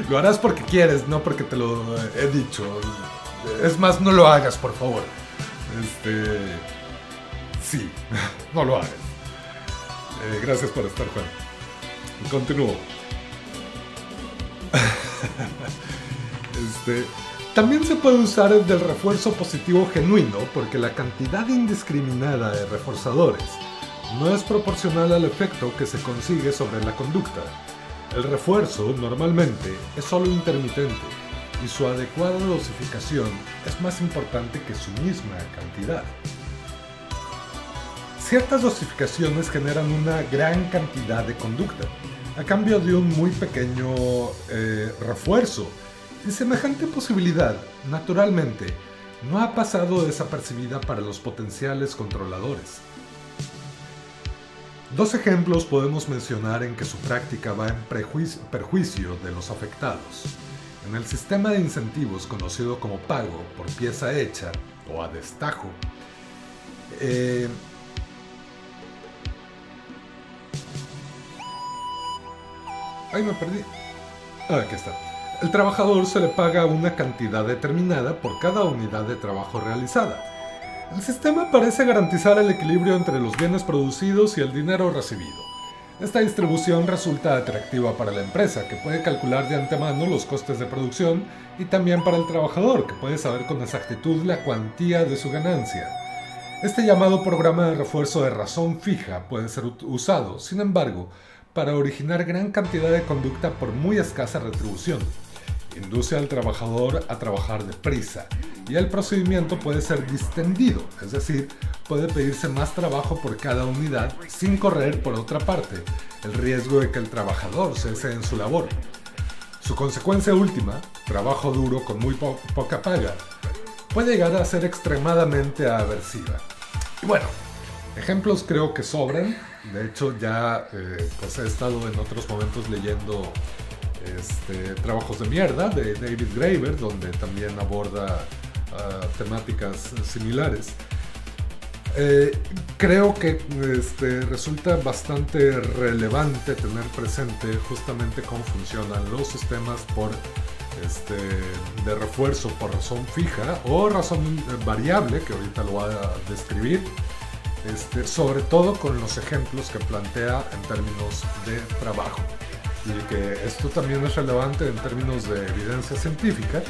Speaker 1: Lo harás porque quieres, no porque te lo he dicho. Es más, no lo hagas, por favor. Sí, no lo hagas. Gracias por estar, Juan. Continúo. También se puede usar el del refuerzo positivo genuino porque la cantidad indiscriminada de reforzadores no es proporcional al efecto que se consigue sobre la conducta. El refuerzo, normalmente, es solo intermitente y su adecuada dosificación es más importante que su misma cantidad. Ciertas dosificaciones generan una gran cantidad de conducta, a cambio de un muy pequeño refuerzo, y semejante posibilidad, naturalmente, no ha pasado desapercibida para los potenciales controladores. Dos ejemplos podemos mencionar en que su práctica va en perjuicio de los afectados. En el sistema de incentivos conocido como pago por pieza hecha o a destajo, ¡ay, me perdí! Aquí está. El trabajador se le paga una cantidad determinada por cada unidad de trabajo realizada. El sistema parece garantizar el equilibrio entre los bienes producidos y el dinero recibido. Esta distribución resulta atractiva para la empresa, que puede calcular de antemano los costes de producción, y también para el trabajador, que puede saber con exactitud la cuantía de su ganancia. Este llamado programa de refuerzo de razón fija puede ser usado, sin embargo, para originar gran cantidad de conducta por muy escasa retribución. Induce al trabajador a trabajar deprisa, y el procedimiento puede ser distendido, es decir, puede pedirse más trabajo por cada unidad sin correr, por otra parte, el riesgo de que el trabajador cese en su labor. Su consecuencia última, trabajo duro con muy poca paga, puede llegar a ser extremadamente aversiva. Y bueno, ejemplos creo que sobran. De hecho, ya pues he estado en otros momentos leyendo Trabajos de mierda de David Graeber, donde también aborda temáticas similares. Creo que resulta bastante relevante tener presente justamente cómo funcionan los sistemas de refuerzo por razón fija o razón variable, que ahorita lo voy a describir. Sobre todo con los ejemplos que plantea en términos de trabajo, y que esto también es relevante en términos de evidencia científica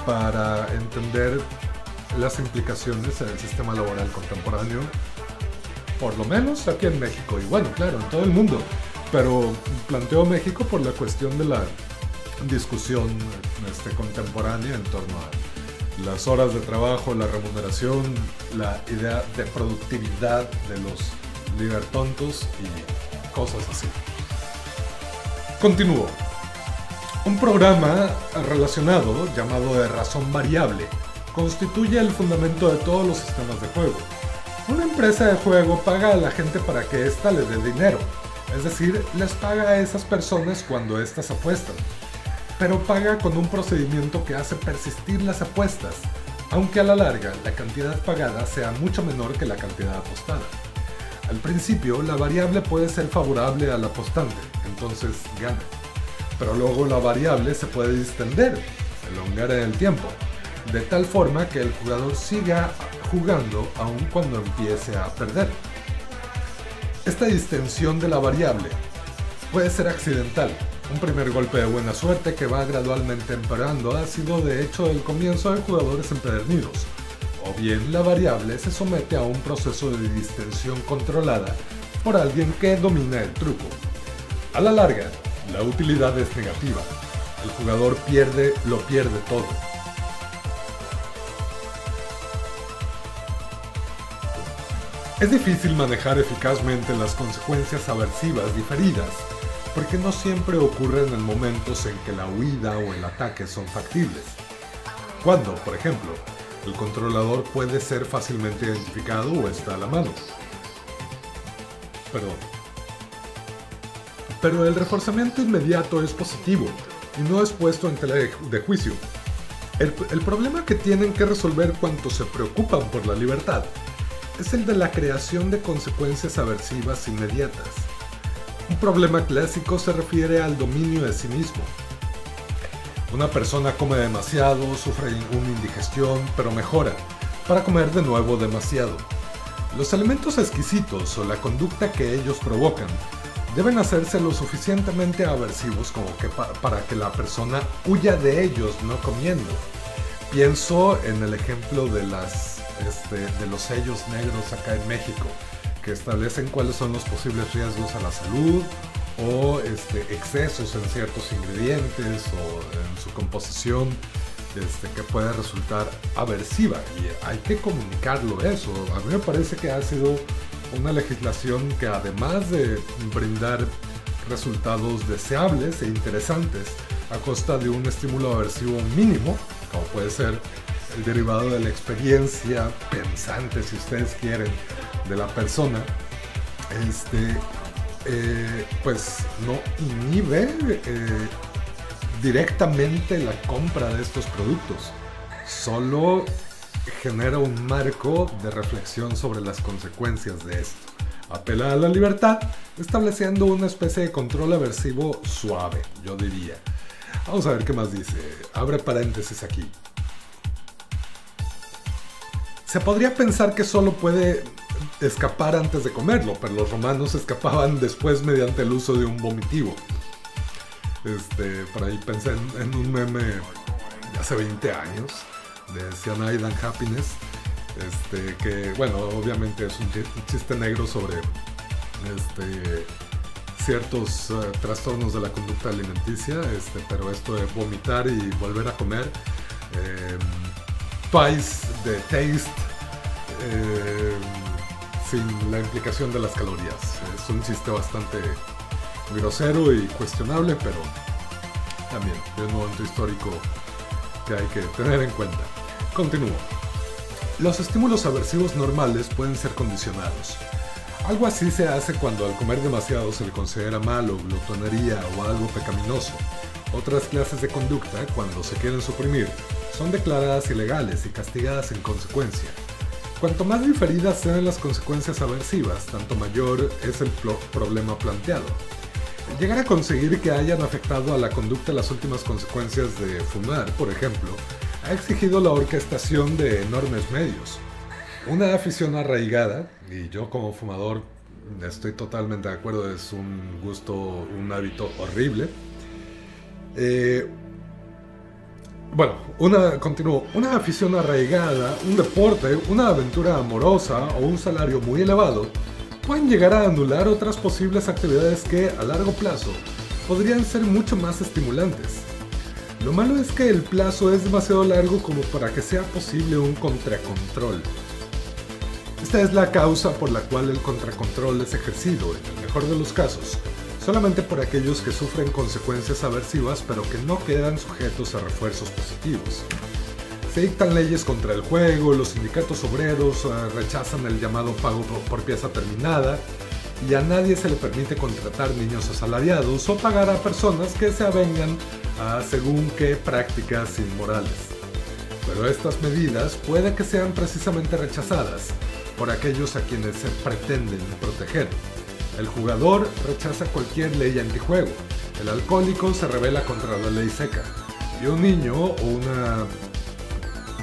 Speaker 1: para entender las implicaciones en el sistema laboral contemporáneo, por lo menos aquí en México, y bueno, claro, en todo el mundo, pero planteo México por la cuestión de la discusión contemporánea en torno a las horas de trabajo, la remuneración, la idea de productividad de los libertontos y cosas así. Continúo. Un programa relacionado, llamado de razón variable, constituye el fundamento de todos los sistemas de juego. Una empresa de juego paga a la gente para que ésta le dé dinero, es decir, les paga a esas personas cuando éstas apuestan, pero paga con un procedimiento que hace persistir las apuestas, aunque a la larga la cantidad pagada sea mucho menor que la cantidad apostada. Al principio, la variable puede ser favorable al apostante, entonces gana. Pero luego la variable se puede distender, elongar en el tiempo, de tal forma que el jugador siga jugando aun cuando empiece a perder. Esta distensión de la variable puede ser accidental. Un primer golpe de buena suerte que va gradualmente empeorando ha sido de hecho el comienzo de jugadores empedernidos. O bien la variable se somete a un proceso de distensión controlada por alguien que domina el truco. A la larga, la utilidad es negativa. El jugador lo pierde todo. Es difícil manejar eficazmente las consecuencias aversivas diferidas, porque no siempre ocurren en momentos en que la huida o el ataque son factibles. Cuando, por ejemplo, el controlador puede ser fácilmente identificado o está a la mano. Pero el reforzamiento inmediato es positivo y no es puesto en tela de juicio. El problema que tienen que resolver cuantos se preocupan por la libertad es el de la creación de consecuencias aversivas inmediatas. Un problema clásico se refiere al dominio de sí mismo. Una persona come demasiado, sufre una indigestión, pero mejora para comer de nuevo demasiado. Los elementos exquisitos o la conducta que ellos provocan deben hacerse lo suficientemente aversivos como que para que la persona huya de ellos no comiendo. Pienso en el ejemplo de los sellos negros acá en México, que establecen cuáles son los posibles riesgos a la salud o excesos en ciertos ingredientes o en su composición que puede resultar aversiva, y hay que comunicarlo eso. A mí me parece que ha sido una legislación que, además de brindar resultados deseables e interesantes a costa de un estímulo aversivo mínimo, como puede ser el derivado de la experiencia pensante, si ustedes quieren, de la persona, pues no inhibe directamente la compra de estos productos, solo genera un marco de reflexión sobre las consecuencias de esto. Apela a la libertad, estableciendo una especie de control aversivo suave, yo diría. Vamos a ver qué más dice. Abre paréntesis aquí. Se podría pensar que solo puede escapar antes de comerlo, pero los romanos escapaban después mediante el uso de un vomitivo. Por ahí pensé en un meme de hace 20 años de Cyanide and Happiness, que, bueno, obviamente es un chiste negro sobre ciertos trastornos de la conducta alimenticia, pero esto de vomitar y volver a comer, twice the taste, sin la implicación de las calorías. Es un chiste bastante grosero y cuestionable, pero también de un momento histórico que hay que tener en cuenta. Continúo. Los estímulos aversivos normales pueden ser condicionados. Algo así se hace cuando al comer demasiado se le considera malo, glotonería o algo pecaminoso. Otras clases de conducta, cuando se quieren suprimir, son declaradas ilegales y castigadas en consecuencia. Cuanto más diferidas sean las consecuencias aversivas, tanto mayor es el problema planteado. Llegar a conseguir que hayan afectado a la conducta las últimas consecuencias de fumar, por ejemplo, ha exigido la orquestación de enormes medios. Una afición arraigada, y yo como fumador estoy totalmente de acuerdo, es un gusto, un hábito horrible. Continúo. Una afición arraigada, un deporte, una aventura amorosa o un salario muy elevado pueden llegar a anular otras posibles actividades que, a largo plazo, podrían ser mucho más estimulantes. Lo malo es que el plazo es demasiado largo como para que sea posible un contracontrol. Esta es la causa por la cual el contracontrol es ejercido, en el mejor de los casos, solamente por aquellos que sufren consecuencias aversivas pero que no quedan sujetos a refuerzos positivos. Se dictan leyes contra el juego, los sindicatos obreros rechazan el llamado pago por pieza terminada, y a nadie se le permite contratar niños asalariados o pagar a personas que se avengan a según qué prácticas inmorales. Pero estas medidas puede que sean precisamente rechazadas por aquellos a quienes se pretenden proteger. El jugador rechaza cualquier ley antijuego, el alcohólico se rebela contra la ley seca, y un niño o una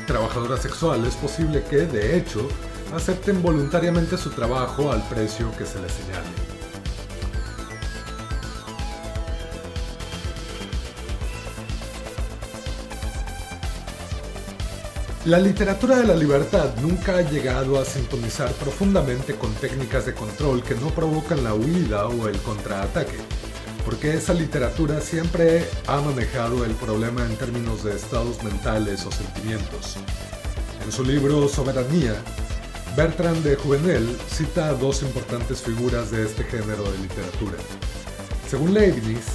Speaker 1: trabajadora sexual es posible que, de hecho, acepten voluntariamente su trabajo al precio que se les señale. La literatura de la libertad nunca ha llegado a sintonizar profundamente con técnicas de control que no provocan la huida o el contraataque, porque esa literatura siempre ha manejado el problema en términos de estados mentales o sentimientos. En su libro Soberanía, Bertrand de Jouvenel cita a dos importantes figuras de este género de literatura. Según Leibniz,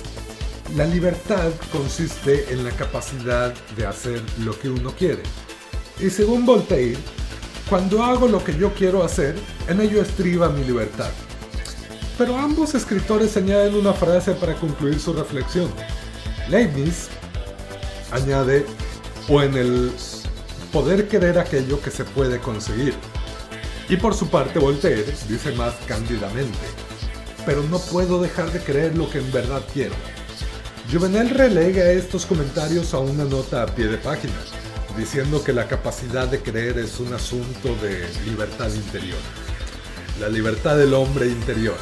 Speaker 1: la libertad consiste en la capacidad de hacer lo que uno quiere. Y según Voltaire, cuando hago lo que yo quiero hacer, en ello estriba mi libertad. Pero ambos escritores añaden una frase para concluir su reflexión. Leibniz añade, o en el poder querer aquello que se puede conseguir. Y por su parte Voltaire dice más cándidamente, pero no puedo dejar de querer lo que en verdad quiero. Jouvenel relega estos comentarios a una nota a pie de página, diciendo que la capacidad de creer es un asunto de libertad interior. la libertad del hombre interior,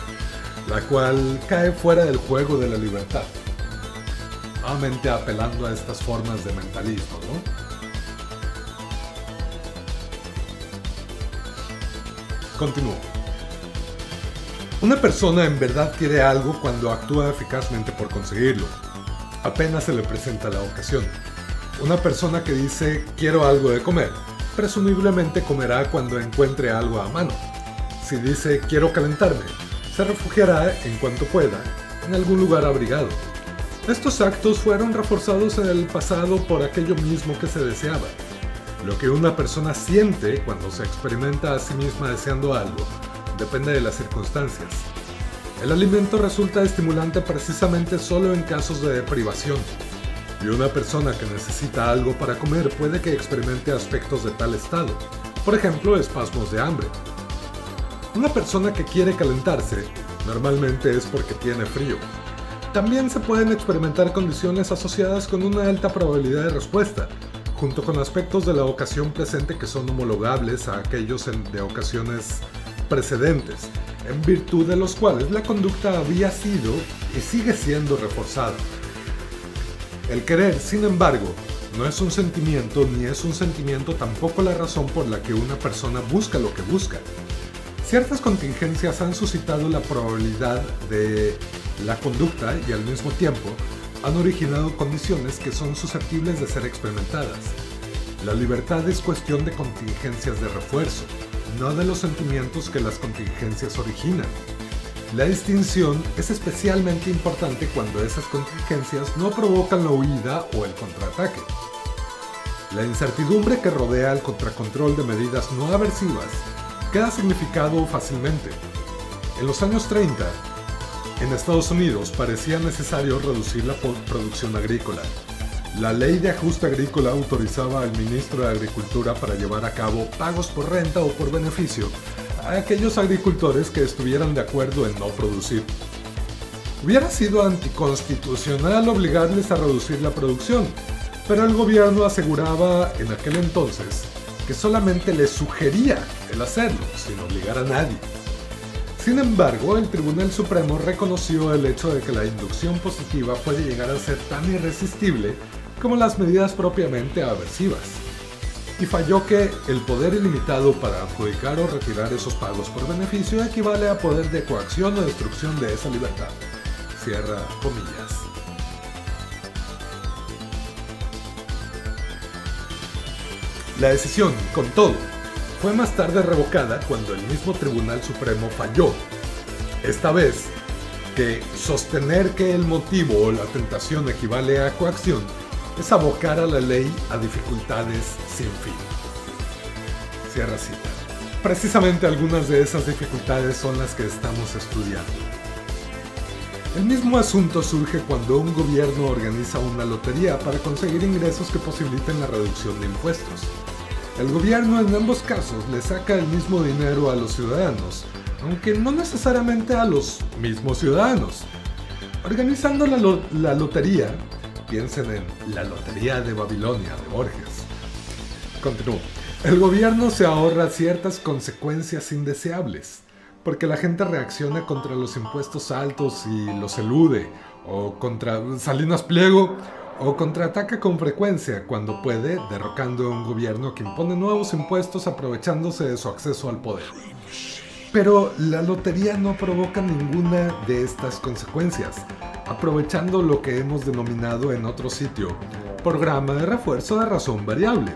Speaker 1: la cual cae fuera del juego de la libertad. Nuevamente apelando a estas formas de mentalismo, ¿no? Continúo. Una persona en verdad quiere algo cuando actúa eficazmente por conseguirlo. Apenas se le presenta la ocasión. Una persona que dice quiero algo de comer, presumiblemente comerá cuando encuentre algo a mano. Si dice quiero calentarme, se refugiará en cuanto pueda en algún lugar abrigado. Estos actos fueron reforzados en el pasado por aquello mismo que se deseaba. Lo que una persona siente cuando se experimenta a sí misma deseando algo depende de las circunstancias. El alimento resulta estimulante precisamente solo en casos de privación, y una persona que necesita algo para comer puede que experimente aspectos de tal estado, por ejemplo, espasmos de hambre. Una persona que quiere calentarse normalmente es porque tiene frío. También se pueden experimentar condiciones asociadas con una alta probabilidad de respuesta, junto con aspectos de la ocasión presente que son homologables a aquellos de ocasiones precedentes, en virtud de los cuales la conducta había sido y sigue siendo reforzada. El querer, sin embargo, no es un sentimiento ni es un sentimiento tampoco la razón por la que una persona busca lo que busca. Ciertas contingencias han suscitado la probabilidad de la conducta y al mismo tiempo han originado condiciones que son susceptibles de ser experimentadas. La libertad es cuestión de contingencias de refuerzo, no de los sentimientos que las contingencias originan. La distinción es especialmente importante cuando esas contingencias no provocan la huida o el contraataque. La incertidumbre que rodea el contracontrol de medidas no aversivas queda significado fácilmente. En los años 30, en Estados Unidos parecía necesario reducir la producción agrícola. La ley de ajuste agrícola autorizaba al ministro de Agricultura para llevar a cabo pagos por renta o por beneficio a aquellos agricultores que estuvieran de acuerdo en no producir. Hubiera sido anticonstitucional obligarles a reducir la producción, pero el gobierno aseguraba en aquel entonces que solamente les sugería el hacerlo, sin obligar a nadie. Sin embargo, el Tribunal Supremo reconoció el hecho de que la inducción positiva puede llegar a ser tan irresistible como las medidas propiamente aversivas, y falló que el poder ilimitado para adjudicar o retirar esos pagos por beneficio equivale a poder de coacción o destrucción de esa libertad. Cierra comillas. La decisión, con todo, fue más tarde revocada cuando el mismo Tribunal Supremo falló, esta vez, que sostener que el motivo o la tentación equivale a coacción es abocar a la ley a dificultades sin fin. Cierra cita. Precisamente algunas de esas dificultades son las que estamos estudiando. El mismo asunto surge cuando un gobierno organiza una lotería para conseguir ingresos que posibiliten la reducción de impuestos. El gobierno en ambos casos le saca el mismo dinero a los ciudadanos, aunque no necesariamente a los mismos ciudadanos. Organizando la lotería, piensen en la Lotería de Babilonia de Borges. Continúo. El gobierno se ahorra ciertas consecuencias indeseables, porque la gente reacciona contra los impuestos altos y los elude, o contra Salinas Pliego, o contraataca con frecuencia cuando puede, derrocando a un gobierno que impone nuevos impuestos aprovechándose de su acceso al poder. Pero la lotería no provoca ninguna de estas consecuencias, aprovechando lo que hemos denominado en otro sitio programa de refuerzo de razón variable.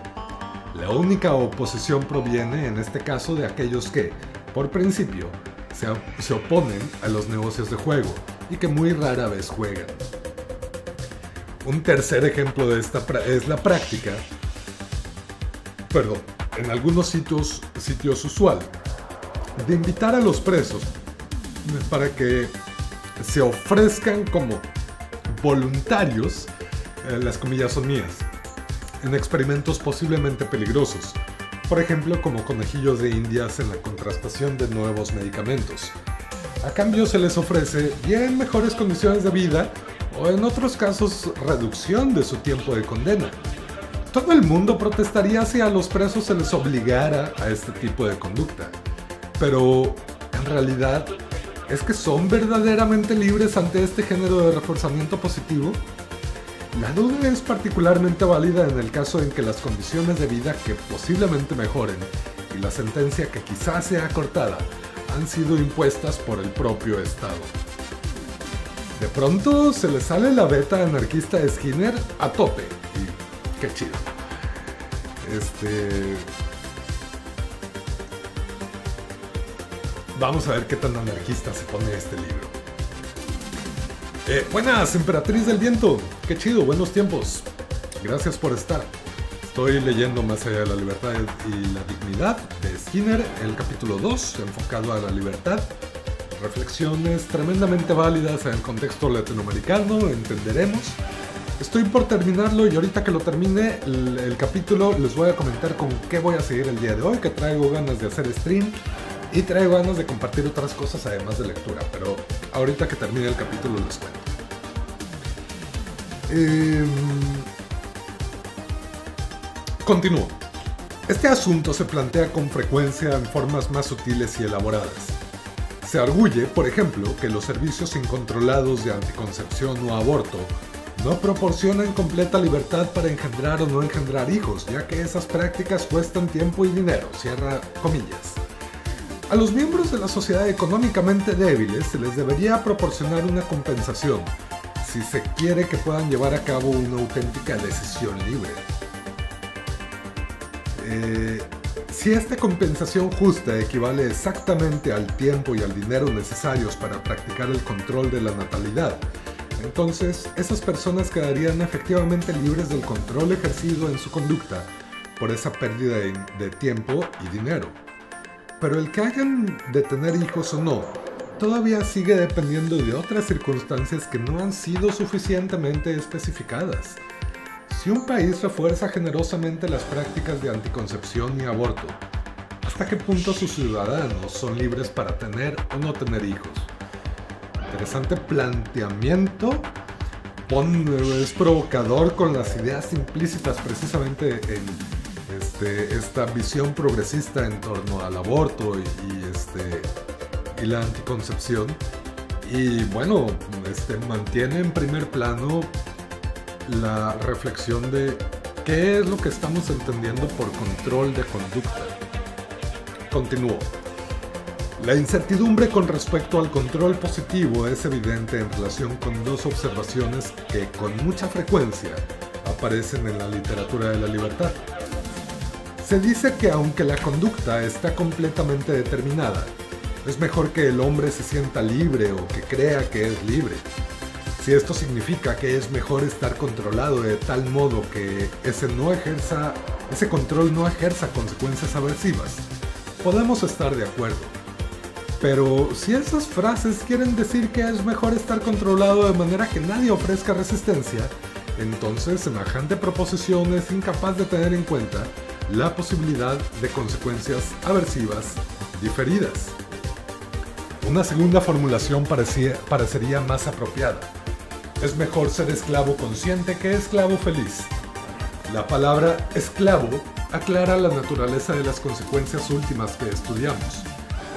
Speaker 1: La única oposición proviene en este caso de aquellos que, por principio, se oponen a los negocios de juego y que muy rara vez juegan. Un tercer ejemplo de esta es la práctica, en algunos sitios usual, de invitar a los presos para que se ofrezcan como voluntarios, las comillas son mías, en experimentos posiblemente peligrosos, por ejemplo como conejillos de indias en la contrastación de nuevos medicamentos. A cambio se les ofrece bien mejores condiciones de vida o en otros casos reducción de su tiempo de condena. Todo el mundo protestaría si a los presos se les obligara a este tipo de conducta, pero en realidad, ¿es que son verdaderamente libres ante este género de reforzamiento positivo? La duda es particularmente válida en el caso en que las condiciones de vida que posiblemente mejoren y la sentencia que quizás sea acortada han sido impuestas por el propio Estado. De pronto se le sale la beta anarquista de Skinner a tope y qué chido. Vamos a ver qué tan anarquista se pone este libro. Buenas, Emperatriz del Viento. Qué chido, buenos tiempos. Gracias por estar. Estoy leyendo Más allá de la libertad y la dignidad de Skinner, el capítulo 2, enfocado a la libertad. Reflexiones tremendamente válidas en el contexto latinoamericano, entenderemos. Estoy por terminarlo y ahorita que lo termine el capítulo les voy a comentar con qué voy a seguir el día de hoy, que traigo ganas de hacer stream y traigo ganas de compartir otras cosas además de lectura, pero ahorita que termine el capítulo les cuento. Continúo. Este asunto se plantea con frecuencia en formas más sutiles y elaboradas. Se arguye, por ejemplo, que los servicios incontrolados de anticoncepción o aborto no proporcionan completa libertad para engendrar o no engendrar hijos, ya que esas prácticas cuestan tiempo y dinero, cierra comillas. A los miembros de la sociedad económicamente débiles se les debería proporcionar una compensación si se quiere que puedan llevar a cabo una auténtica decisión libre. Si esta compensación justa equivale exactamente al tiempo y al dinero necesarios para practicar el control de la natalidad, entonces esas personas quedarían efectivamente libres del control ejercido en su conducta por esa pérdida de tiempo y dinero. Pero el que hayan de tener hijos o no, todavía sigue dependiendo de otras circunstancias que no han sido suficientemente especificadas. Si un país refuerza generosamente las prácticas de anticoncepción y aborto, ¿hasta qué punto sus ciudadanos son libres para tener o no tener hijos? Interesante planteamiento. Es provocador con las ideas implícitas precisamente en esta visión progresista en torno al aborto y la anticoncepción. Y bueno, mantiene en primer plano la reflexión de qué es lo que estamos entendiendo por control de conducta. Continúo. La incertidumbre con respecto al control positivo es evidente en relación con dos observaciones que con mucha frecuencia aparecen en la literatura de la libertad. Se dice que aunque la conducta está completamente determinada, es mejor que el hombre se sienta libre o que crea que es libre. Si esto significa que es mejor estar controlado de tal modo que ese control no ejerza consecuencias aversivas, podemos estar de acuerdo. Pero si esas frases quieren decir que es mejor estar controlado de manera que nadie ofrezca resistencia, entonces semejante proposición es incapaz de tener en cuenta la posibilidad de consecuencias aversivas diferidas. Una segunda formulación parecería más apropiada. Es mejor ser esclavo consciente que esclavo feliz. La palabra esclavo aclara la naturaleza de las consecuencias últimas que estudiamos.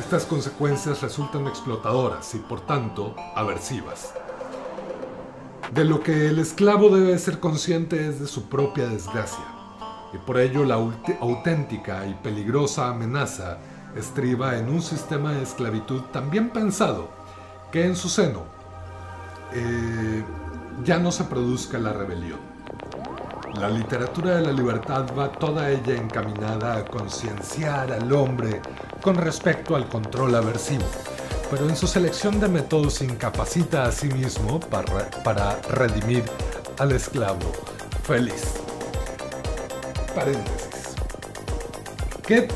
Speaker 1: Estas consecuencias resultan explotadoras y por tanto aversivas. De lo que el esclavo debe ser consciente es de su propia desgracia, y por ello la auténtica y peligrosa amenaza estriba en un sistema de esclavitud tan bien pensado que en su seno ya no se produzca la rebelión. La literatura de la libertad va toda ella encaminada a concienciar al hombre con respecto al control aversivo, pero en su selección de métodos incapacita a sí mismo para redimir al esclavo feliz. Paréntesis. ¿Qué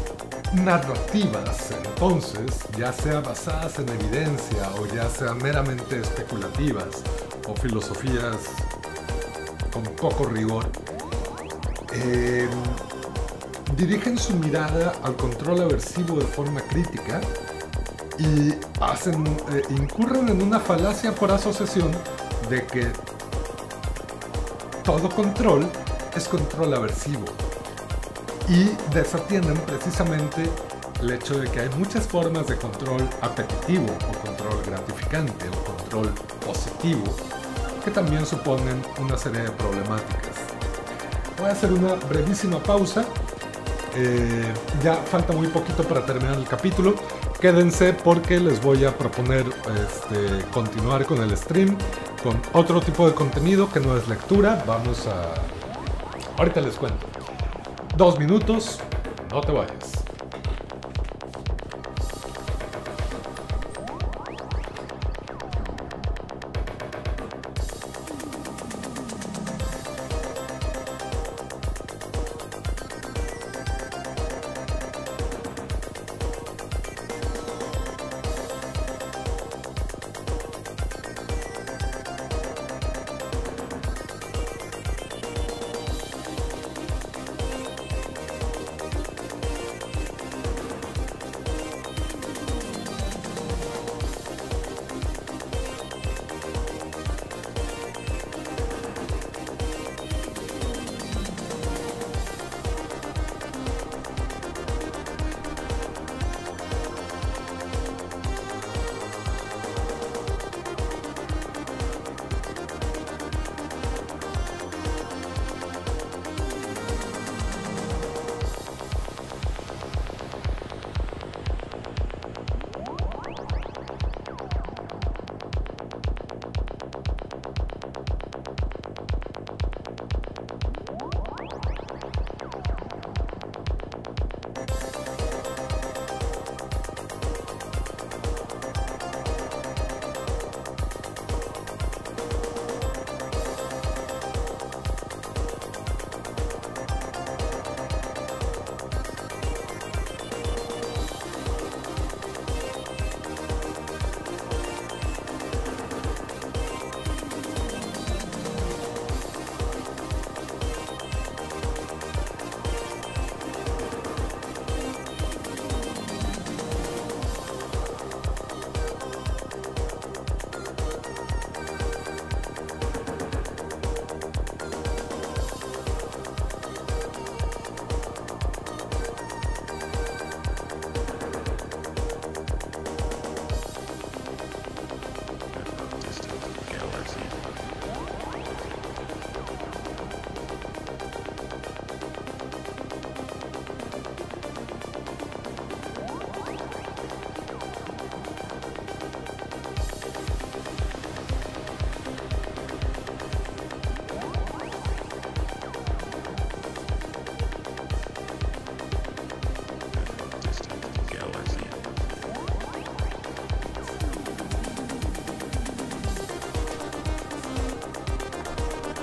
Speaker 1: narrativas, entonces, ya sea basadas en evidencia o ya sean meramente especulativas o filosofías con poco rigor, dirigen su mirada al control aversivo de forma crítica y incurren en una falacia por asociación de que todo control es control aversivo, y desatienden precisamente el hecho de que hay muchas formas de control apetitivo o control gratificante o control positivo que también suponen una serie de problemáticas. Voy a hacer una brevísima pausa. Ya falta muy poquito para terminar el capítulo. Quédense porque les voy a proponer continuar con el stream con otro tipo de contenido que no es lectura. Vamos a... Ahorita les cuento. 2 minutos, no te vayas.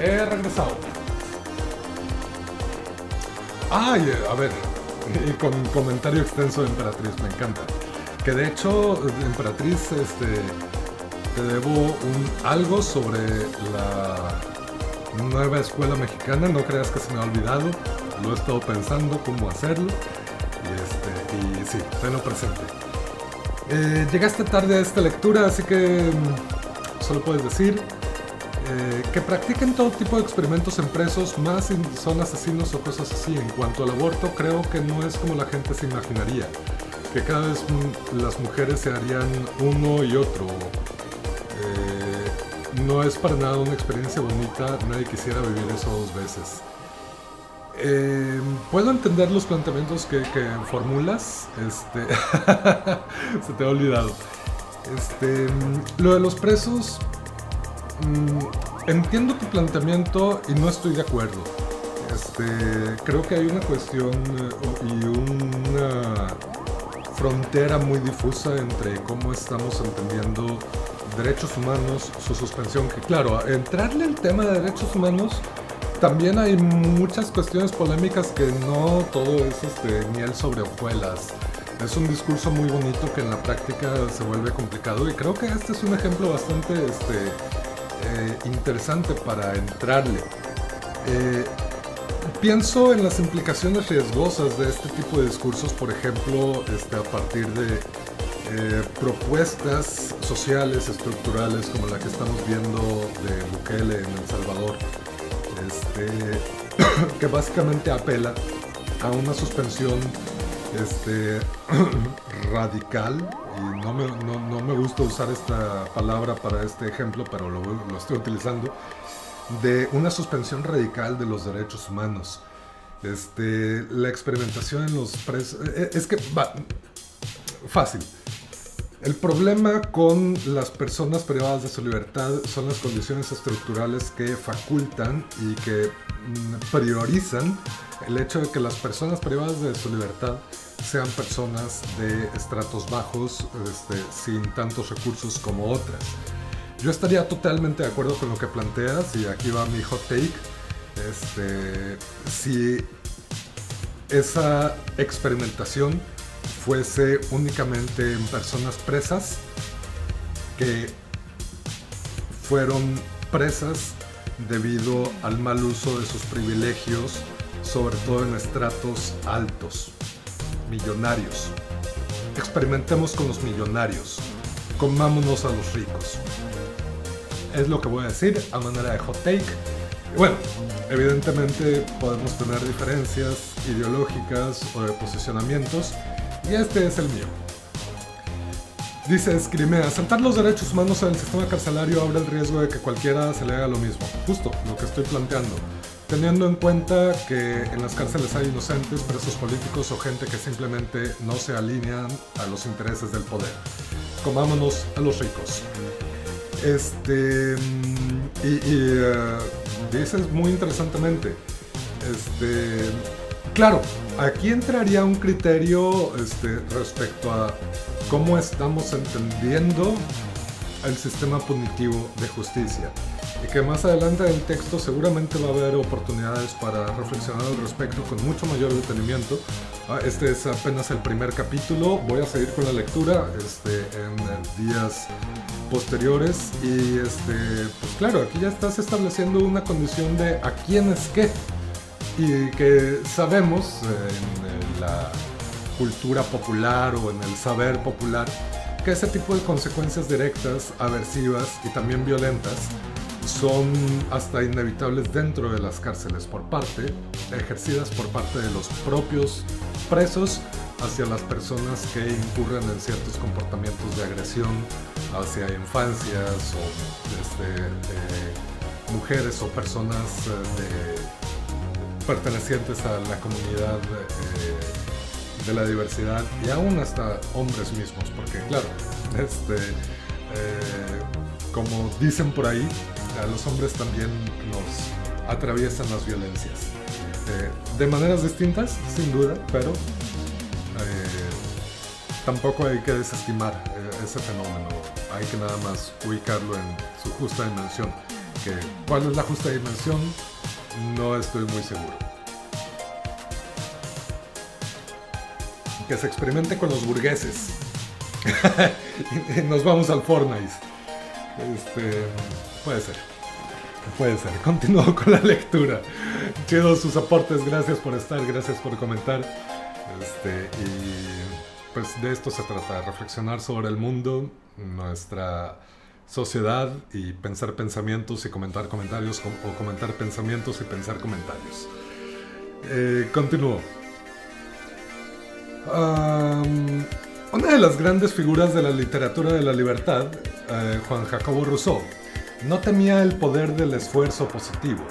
Speaker 1: He regresado. Ay, a ver, y con comentario extenso de Emperatriz, me encanta. Que de hecho, Emperatriz, te debo algo sobre la nueva escuela mexicana. No creas que se me ha olvidado. Lo he estado pensando cómo hacerlo. Y sí, tenlo presente. Llegaste tarde a esta lectura, así que solo puedes decir que practiquen todo tipo de experimentos en presos, más si son asesinos o cosas así. En cuanto al aborto, creo que no es como la gente se imaginaría, que cada vez las mujeres se harían uno y otro. No es para nada una experiencia bonita, nadie quisiera vivir eso 2 veces. Puedo entender los planteamientos que formulas. Se te ha olvidado. Lo de los presos, entiendo tu planteamiento y no estoy de acuerdo. Creo que hay una cuestión y una frontera muy difusa entre cómo estamos entendiendo derechos humanos, su suspensión, que claro, entrarle al tema de derechos humanos, también hay muchas cuestiones polémicas que no todo es miel sobre hojuelas. Es un discurso muy bonito que en la práctica se vuelve complicado, y creo que este es un ejemplo bastante interesante para entrarle. Pienso en las implicaciones riesgosas de este tipo de discursos, por ejemplo, a partir de propuestas sociales, estructurales, como la que estamos viendo de Bukele en El Salvador, que básicamente apela a una suspensión este, radical, y no me gusta usar esta palabra para este ejemplo, pero lo estoy utilizando, de una suspensión radical de los derechos humanos. La experimentación en los presos... Es que, va, fácil. El problema con las personas privadas de su libertad son las condiciones estructurales que facultan y que priorizan el hecho de que las personas privadas de su libertad sean personas de estratos bajos, sin tantos recursos como otras. Yo estaría totalmente de acuerdo con lo que planteas, y aquí va mi hot take. Si esa experimentación fuese únicamente en personas presas que fueron presas debido al mal uso de sus privilegios, sobre todo en estratos altos, millonarios. Experimentemos con los millonarios, comámonos a los ricos. Es lo que voy a decir a manera de hot take. Bueno, evidentemente podemos tener diferencias ideológicas o de posicionamientos, y este es el mío. Dice Scrimea: asaltar los derechos humanos en el sistema carcelario abre el riesgo de que cualquiera se le haga lo mismo. Justo lo que estoy planteando, teniendo en cuenta que en las cárceles hay inocentes, presos políticos o gente que simplemente no se alinean a los intereses del poder. Comámonos a los ricos. Dices muy interesantemente, claro, aquí entraría un criterio respecto a cómo estamos entendiendo el sistema punitivo de justicia, y que más adelante en el texto seguramente va a haber oportunidades para reflexionar al respecto con mucho mayor detenimiento. Este es apenas el primer capítulo, voy a seguir con la lectura en días posteriores, y pues claro, aquí ya estás estableciendo una condición de a quién es qué, y que sabemos en la cultura popular o en el saber popular que ese tipo de consecuencias directas, aversivas y también violentas son hasta inevitables dentro de las cárceles, ejercidas por parte de los propios presos hacia las personas que incurren en ciertos comportamientos de agresión hacia infancias o mujeres o personas pertenecientes a la comunidad de la diversidad, y aún hasta hombres mismos, porque claro, como dicen por ahí, a los hombres también nos atraviesan las violencias, de maneras distintas, sin duda, pero tampoco hay que desestimar ese fenómeno. Hay que nada más ubicarlo en su justa dimensión. ¿Cuál es la justa dimensión? No estoy muy seguro. Que se experimente con los burgueses. Y nos vamos al Fortnite. Puede ser. Continúo con la lectura. Chido sus aportes, gracias por estar, gracias por comentar. Y pues de esto se trata, reflexionar sobre el mundo, nuestra sociedad, y pensar pensamientos y comentar comentarios, o comentar pensamientos y pensar comentarios. Continúo. Una de las grandes figuras de la literatura de la libertad, Juan Jacobo Rousseau, no temía el poder del esfuerzo positivo.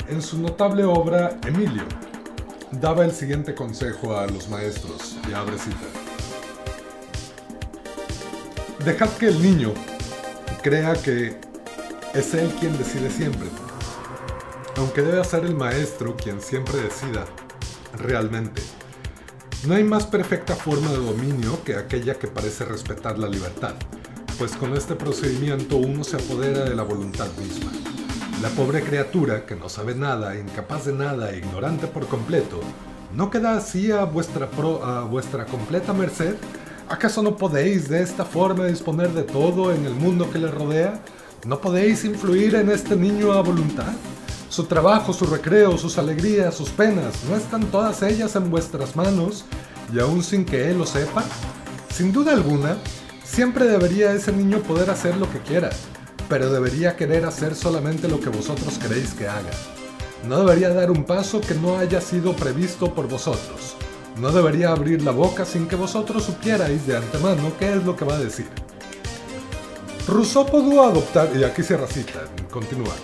Speaker 1: En su notable obra Emilio, daba el siguiente consejo a los maestros, y abre cita: dejad que el niño crea que es él quien decide siempre, aunque debe ser el maestro quien siempre decida realmente. No hay más perfecta forma de dominio que aquella que parece respetar la libertad, pues con este procedimiento uno se apodera de la voluntad misma. La pobre criatura, que no sabe nada, incapaz de nada, ignorante por completo, ¿no queda así a vuestra completa merced? ¿Acaso no podéis de esta forma disponer de todo en el mundo que le rodea? ¿No podéis influir en este niño a voluntad? Su trabajo, su recreo, sus alegrías, sus penas, ¿no están todas ellas en vuestras manos, y aún sin que él lo sepa? Sin duda alguna, siempre debería ese niño poder hacer lo que quiera, pero debería querer hacer solamente lo que vosotros queréis que haga. No debería dar un paso que no haya sido previsto por vosotros. No debería abrir la boca sin que vosotros supierais de antemano qué es lo que va a decir. Rousseau pudo adoptar, y aquí cierra cita, continúa.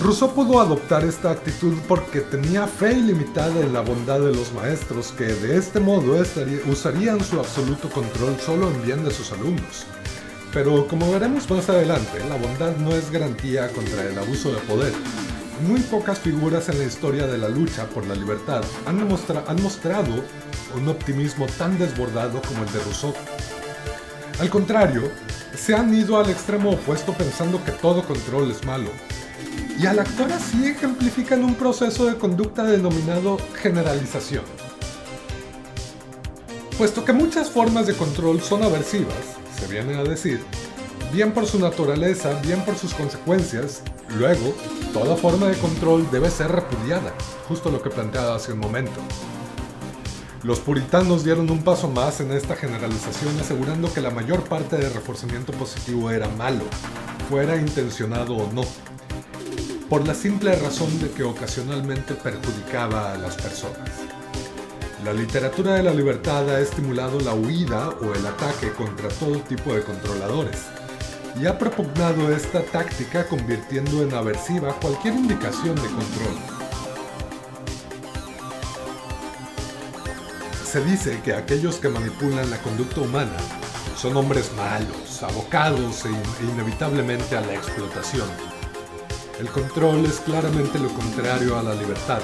Speaker 1: Rousseau pudo adoptar esta actitud porque tenía fe ilimitada en la bondad de los maestros que de este modo usarían su absoluto control solo en bien de sus alumnos. Pero como veremos más adelante, la bondad no es garantía contra el abuso de poder. Muy pocas figuras en la historia de la lucha por la libertad han mostrado un optimismo tan desbordado como el de Rousseau. Al contrario, se han ido al extremo opuesto pensando que todo control es malo. Y al actuar así ejemplifican un proceso de conducta denominado generalización. Puesto que muchas formas de control son aversivas, se viene a decir, bien por su naturaleza, bien por sus consecuencias, luego, toda forma de control debe ser repudiada, justo lo que planteaba hace un momento. Los puritanos dieron un paso más en esta generalización asegurando que la mayor parte del reforzamiento positivo era malo, fuera intencionado o no, por la simple razón de que ocasionalmente perjudicaba a las personas. La literatura de la libertad ha estimulado la huida o el ataque contra todo tipo de controladores, y ha propugnado esta táctica convirtiendo en aversiva cualquier indicación de control. Se dice que aquellos que manipulan la conducta humana son hombres malos, abocados inevitablemente a la explotación. El control es claramente lo contrario a la libertad,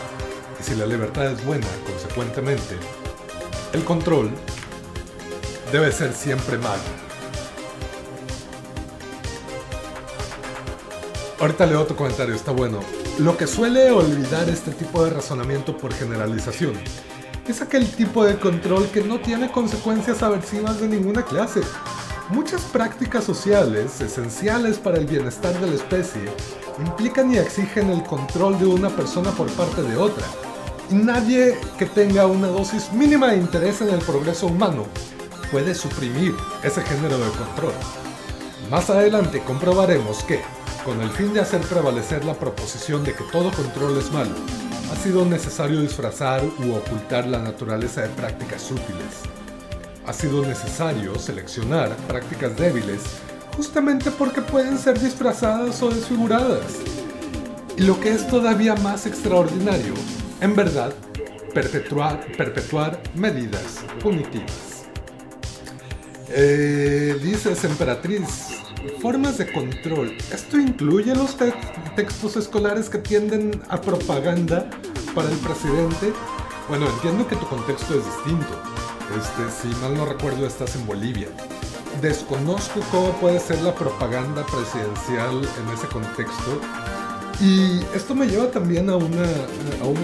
Speaker 1: y si la libertad es buena, consecuentemente, el control debe ser siempre malo. Ahorita leo otro comentario, está bueno. Lo que suele olvidar este tipo de razonamiento por generalización es aquel tipo de control que no tiene consecuencias aversivas de ninguna clase. Muchas prácticas sociales, esenciales para el bienestar de la especie, implican y exigen el control de una persona por parte de otra. Y nadie que tenga una dosis mínima de interés en el progreso humano puede suprimir ese género de control. Más adelante comprobaremos que, con el fin de hacer prevalecer la proposición de que todo control es malo, ha sido necesario disfrazar u ocultar la naturaleza de prácticas útiles. Ha sido necesario seleccionar prácticas débiles justamente porque pueden ser disfrazadas o desfiguradas. Y lo que es todavía más extraordinario, en verdad, perpetuar medidas punitivas. Dices, Emperatriz, formas de control. ¿Esto incluye los textos escolares que tienden a propaganda para el presidente? Bueno, entiendo que tu contexto es distinto. Si mal no recuerdo, estás en Bolivia. Desconozco cómo puede ser la propaganda presidencial en ese contexto. Y esto me lleva también a una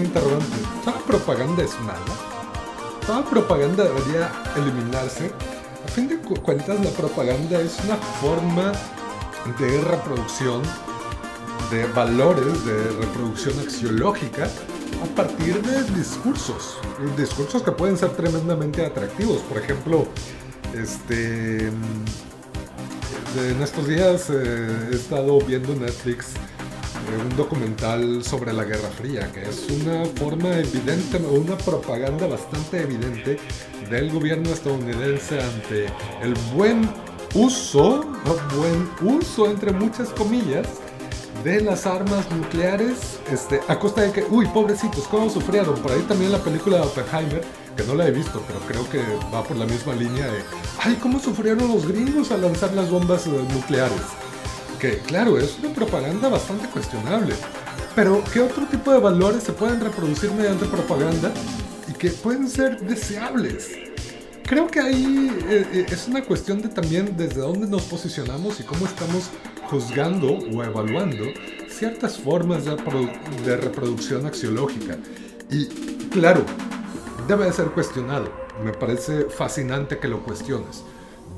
Speaker 1: interrogante. ¿Toda propaganda es mala? ¿Toda propaganda debería eliminarse? A fin de cuentas, la propaganda es una forma de reproducción de valores, de reproducción axiológica a partir de discursos que pueden ser tremendamente atractivos. Por ejemplo, en estos días he estado viendo en Netflix un documental sobre la Guerra Fría, que es una forma evidente, una propaganda bastante evidente del gobierno estadounidense ante el buen uso entre muchas comillas, de las armas nucleares, a costa de que, uy, pobrecitos, cómo sufrieron. Por ahí también la película de Oppenheimer, que no la he visto, pero creo que va por la misma línea de, ay, cómo sufrieron los gringos al lanzar las bombas nucleares. Que, claro, es una propaganda bastante cuestionable. Pero, ¿qué otro tipo de valores se pueden reproducir mediante propaganda y que pueden ser deseables? Creo que ahí es una cuestión de también desde dónde nos posicionamos y cómo estamos juzgando o evaluando ciertas formas de reproducción axiológica. Y claro, debe de ser cuestionado. Me parece fascinante que lo cuestiones.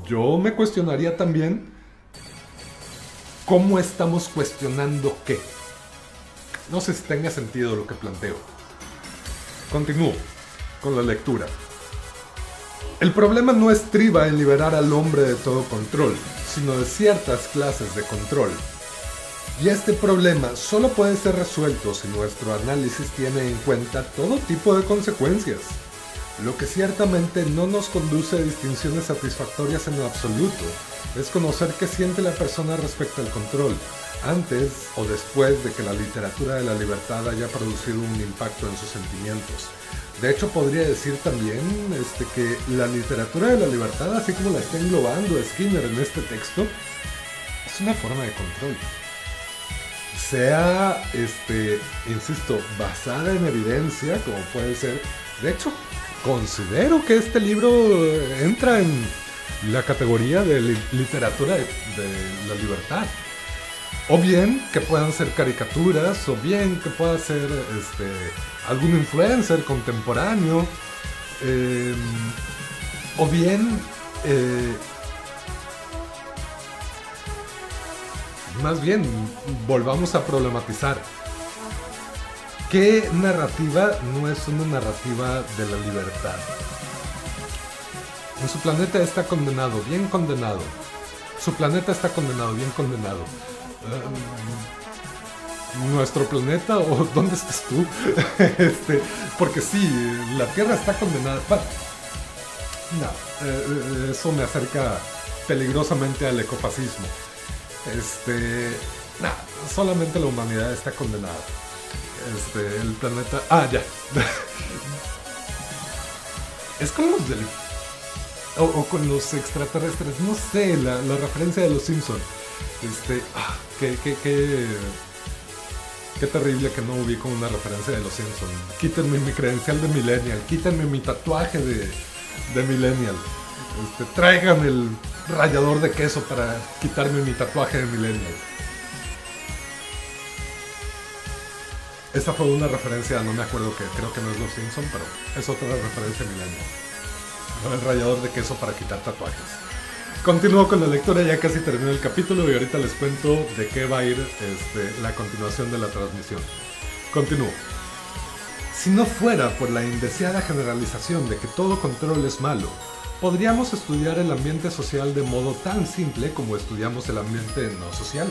Speaker 1: Yo me cuestionaría también cómo estamos cuestionando qué. No sé si tenga sentido lo que planteo. Continúo con la lectura. El problema no estriba en liberar al hombre de todo control, sino de ciertas clases de control. Y este problema solo puede ser resuelto si nuestro análisis tiene en cuenta todo tipo de consecuencias. Lo que ciertamente no nos conduce a distinciones satisfactorias en lo absoluto es conocer qué siente la persona respecto al control, antes o después de que la literatura de la libertad haya producido un impacto en sus sentimientos. De hecho, podría decir también que la literatura de la libertad, así como la está englobando Skinner en este texto, es una forma de control. Sea, insisto, basada en evidencia, como puede ser. De hecho, considero que este libro entra en la categoría de literatura de la libertad. O bien que puedan ser caricaturas, o bien que pueda ser algún influencer contemporáneo, o bien, más bien, volvamos a problematizar. ¿Qué narrativa no es una narrativa de la libertad? En su planeta está condenado, bien condenado. Su planeta está condenado, bien condenado. ¿Nuestro planeta o dónde estás tú? Porque sí, la Tierra está condenada. No, eso me acerca peligrosamente al ecofascismo. Solamente la humanidad está condenada. El planeta... ya. Es con los del... O con los extraterrestres, no sé, la referencia de los Simpsons. Qué terrible que no ubico una referencia de los Simpsons. Quítenme mi credencial de Millennial, quítenme mi tatuaje de Millennial. Traigan el rallador de queso para quitarme mi tatuaje de Millennial. Esa fue una referencia, no me acuerdo que creo que no es los Simpsons, pero es otra referencia a Millennial. El rallador de queso para quitar tatuajes. Continúo con la lectura, ya casi termino el capítulo y ahorita les cuento de qué va a ir la continuación de la transmisión. Continúo. Si no fuera por la indeseada generalización de que todo control es malo, podríamos estudiar el ambiente social de modo tan simple como estudiamos el ambiente no social.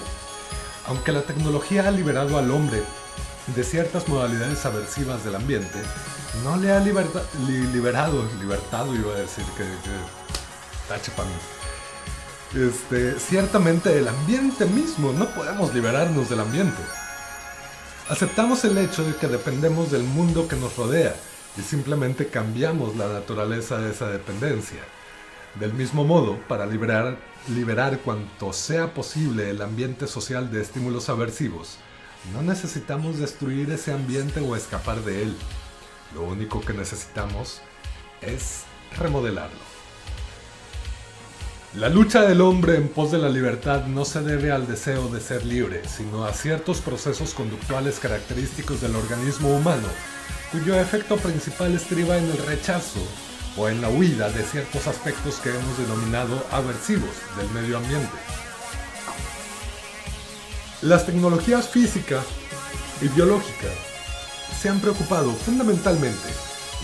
Speaker 1: Aunque la tecnología ha liberado al hombre de ciertas modalidades aversivas del ambiente, no le ha libertado, iba a decir que tache para mí. Ciertamente del ambiente mismo, no podemos liberarnos del ambiente. Aceptamos el hecho de que dependemos del mundo que nos rodea y simplemente cambiamos la naturaleza de esa dependencia. Del mismo modo, para liberar cuanto sea posible el ambiente social de estímulos aversivos, no necesitamos destruir ese ambiente o escapar de él. Lo único que necesitamos es remodelarlo. La lucha del hombre en pos de la libertad no se debe al deseo de ser libre, sino a ciertos procesos conductuales característicos del organismo humano, cuyo efecto principal estriba en el rechazo o en la huida de ciertos aspectos que hemos denominado aversivos del medio ambiente. Las tecnologías física y biológica se han preocupado fundamentalmente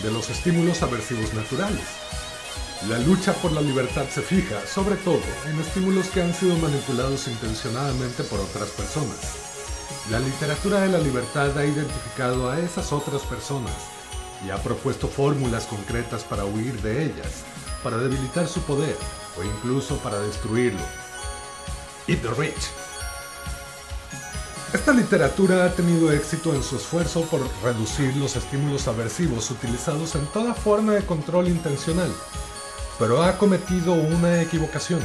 Speaker 1: de los estímulos aversivos naturales. La lucha por la libertad se fija, sobre todo, en estímulos que han sido manipulados intencionadamente por otras personas. La literatura de la libertad ha identificado a esas otras personas y ha propuesto fórmulas concretas para huir de ellas, para debilitar su poder o incluso para destruirlo. Eat the rich. Esta literatura ha tenido éxito en su esfuerzo por reducir los estímulos aversivos utilizados en toda forma de control intencional, pero ha cometido una equivocación.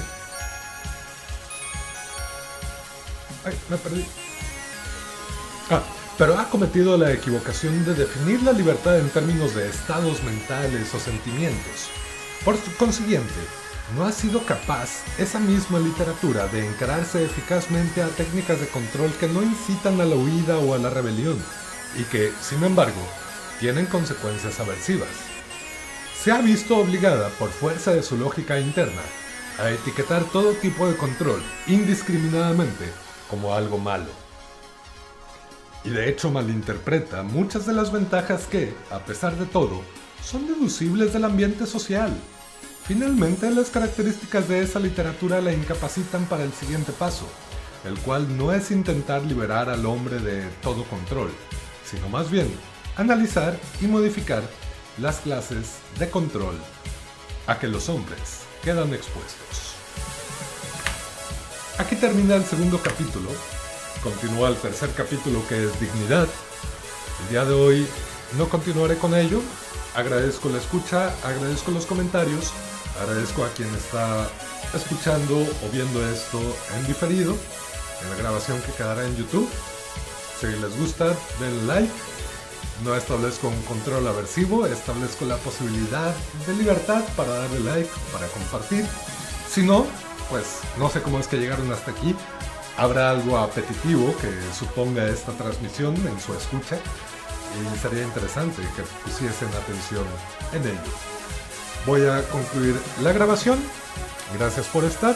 Speaker 1: Me perdí. Pero ha cometido la equivocación de definir la libertad en términos de estados mentales o sentimientos. Por consiguiente, no ha sido capaz esa misma literatura de encararse eficazmente a técnicas de control que no incitan a la huida o a la rebelión, y que, sin embargo, tienen consecuencias aversivas. Se ha visto obligada, por fuerza de su lógica interna, a etiquetar todo tipo de control, indiscriminadamente, como algo malo. Y de hecho malinterpreta muchas de las ventajas que, a pesar de todo, son deducibles del ambiente social. Finalmente, las características de esa literatura la incapacitan para el siguiente paso, el cual no es intentar liberar al hombre de todo control, sino más bien analizar y modificar las clases de control a que los hombres quedan expuestos. Aquí termina el segundo capítulo. Continúa el tercer capítulo, que es dignidad. El día de hoy no continuaré con ello. Agradezco la escucha, agradezco los comentarios, agradezco a quien está escuchando o viendo esto en diferido, en la grabación que quedará en YouTube. Si les gusta, denle like. No establezco un control aversivo, establezco la posibilidad de libertad para darle like, para compartir. Si no, pues no sé cómo es que llegaron hasta aquí. Habrá algo apetitivo que suponga esta transmisión en su escucha y sería interesante que pusiesen atención en ello. Voy a concluir la grabación. Gracias por estar.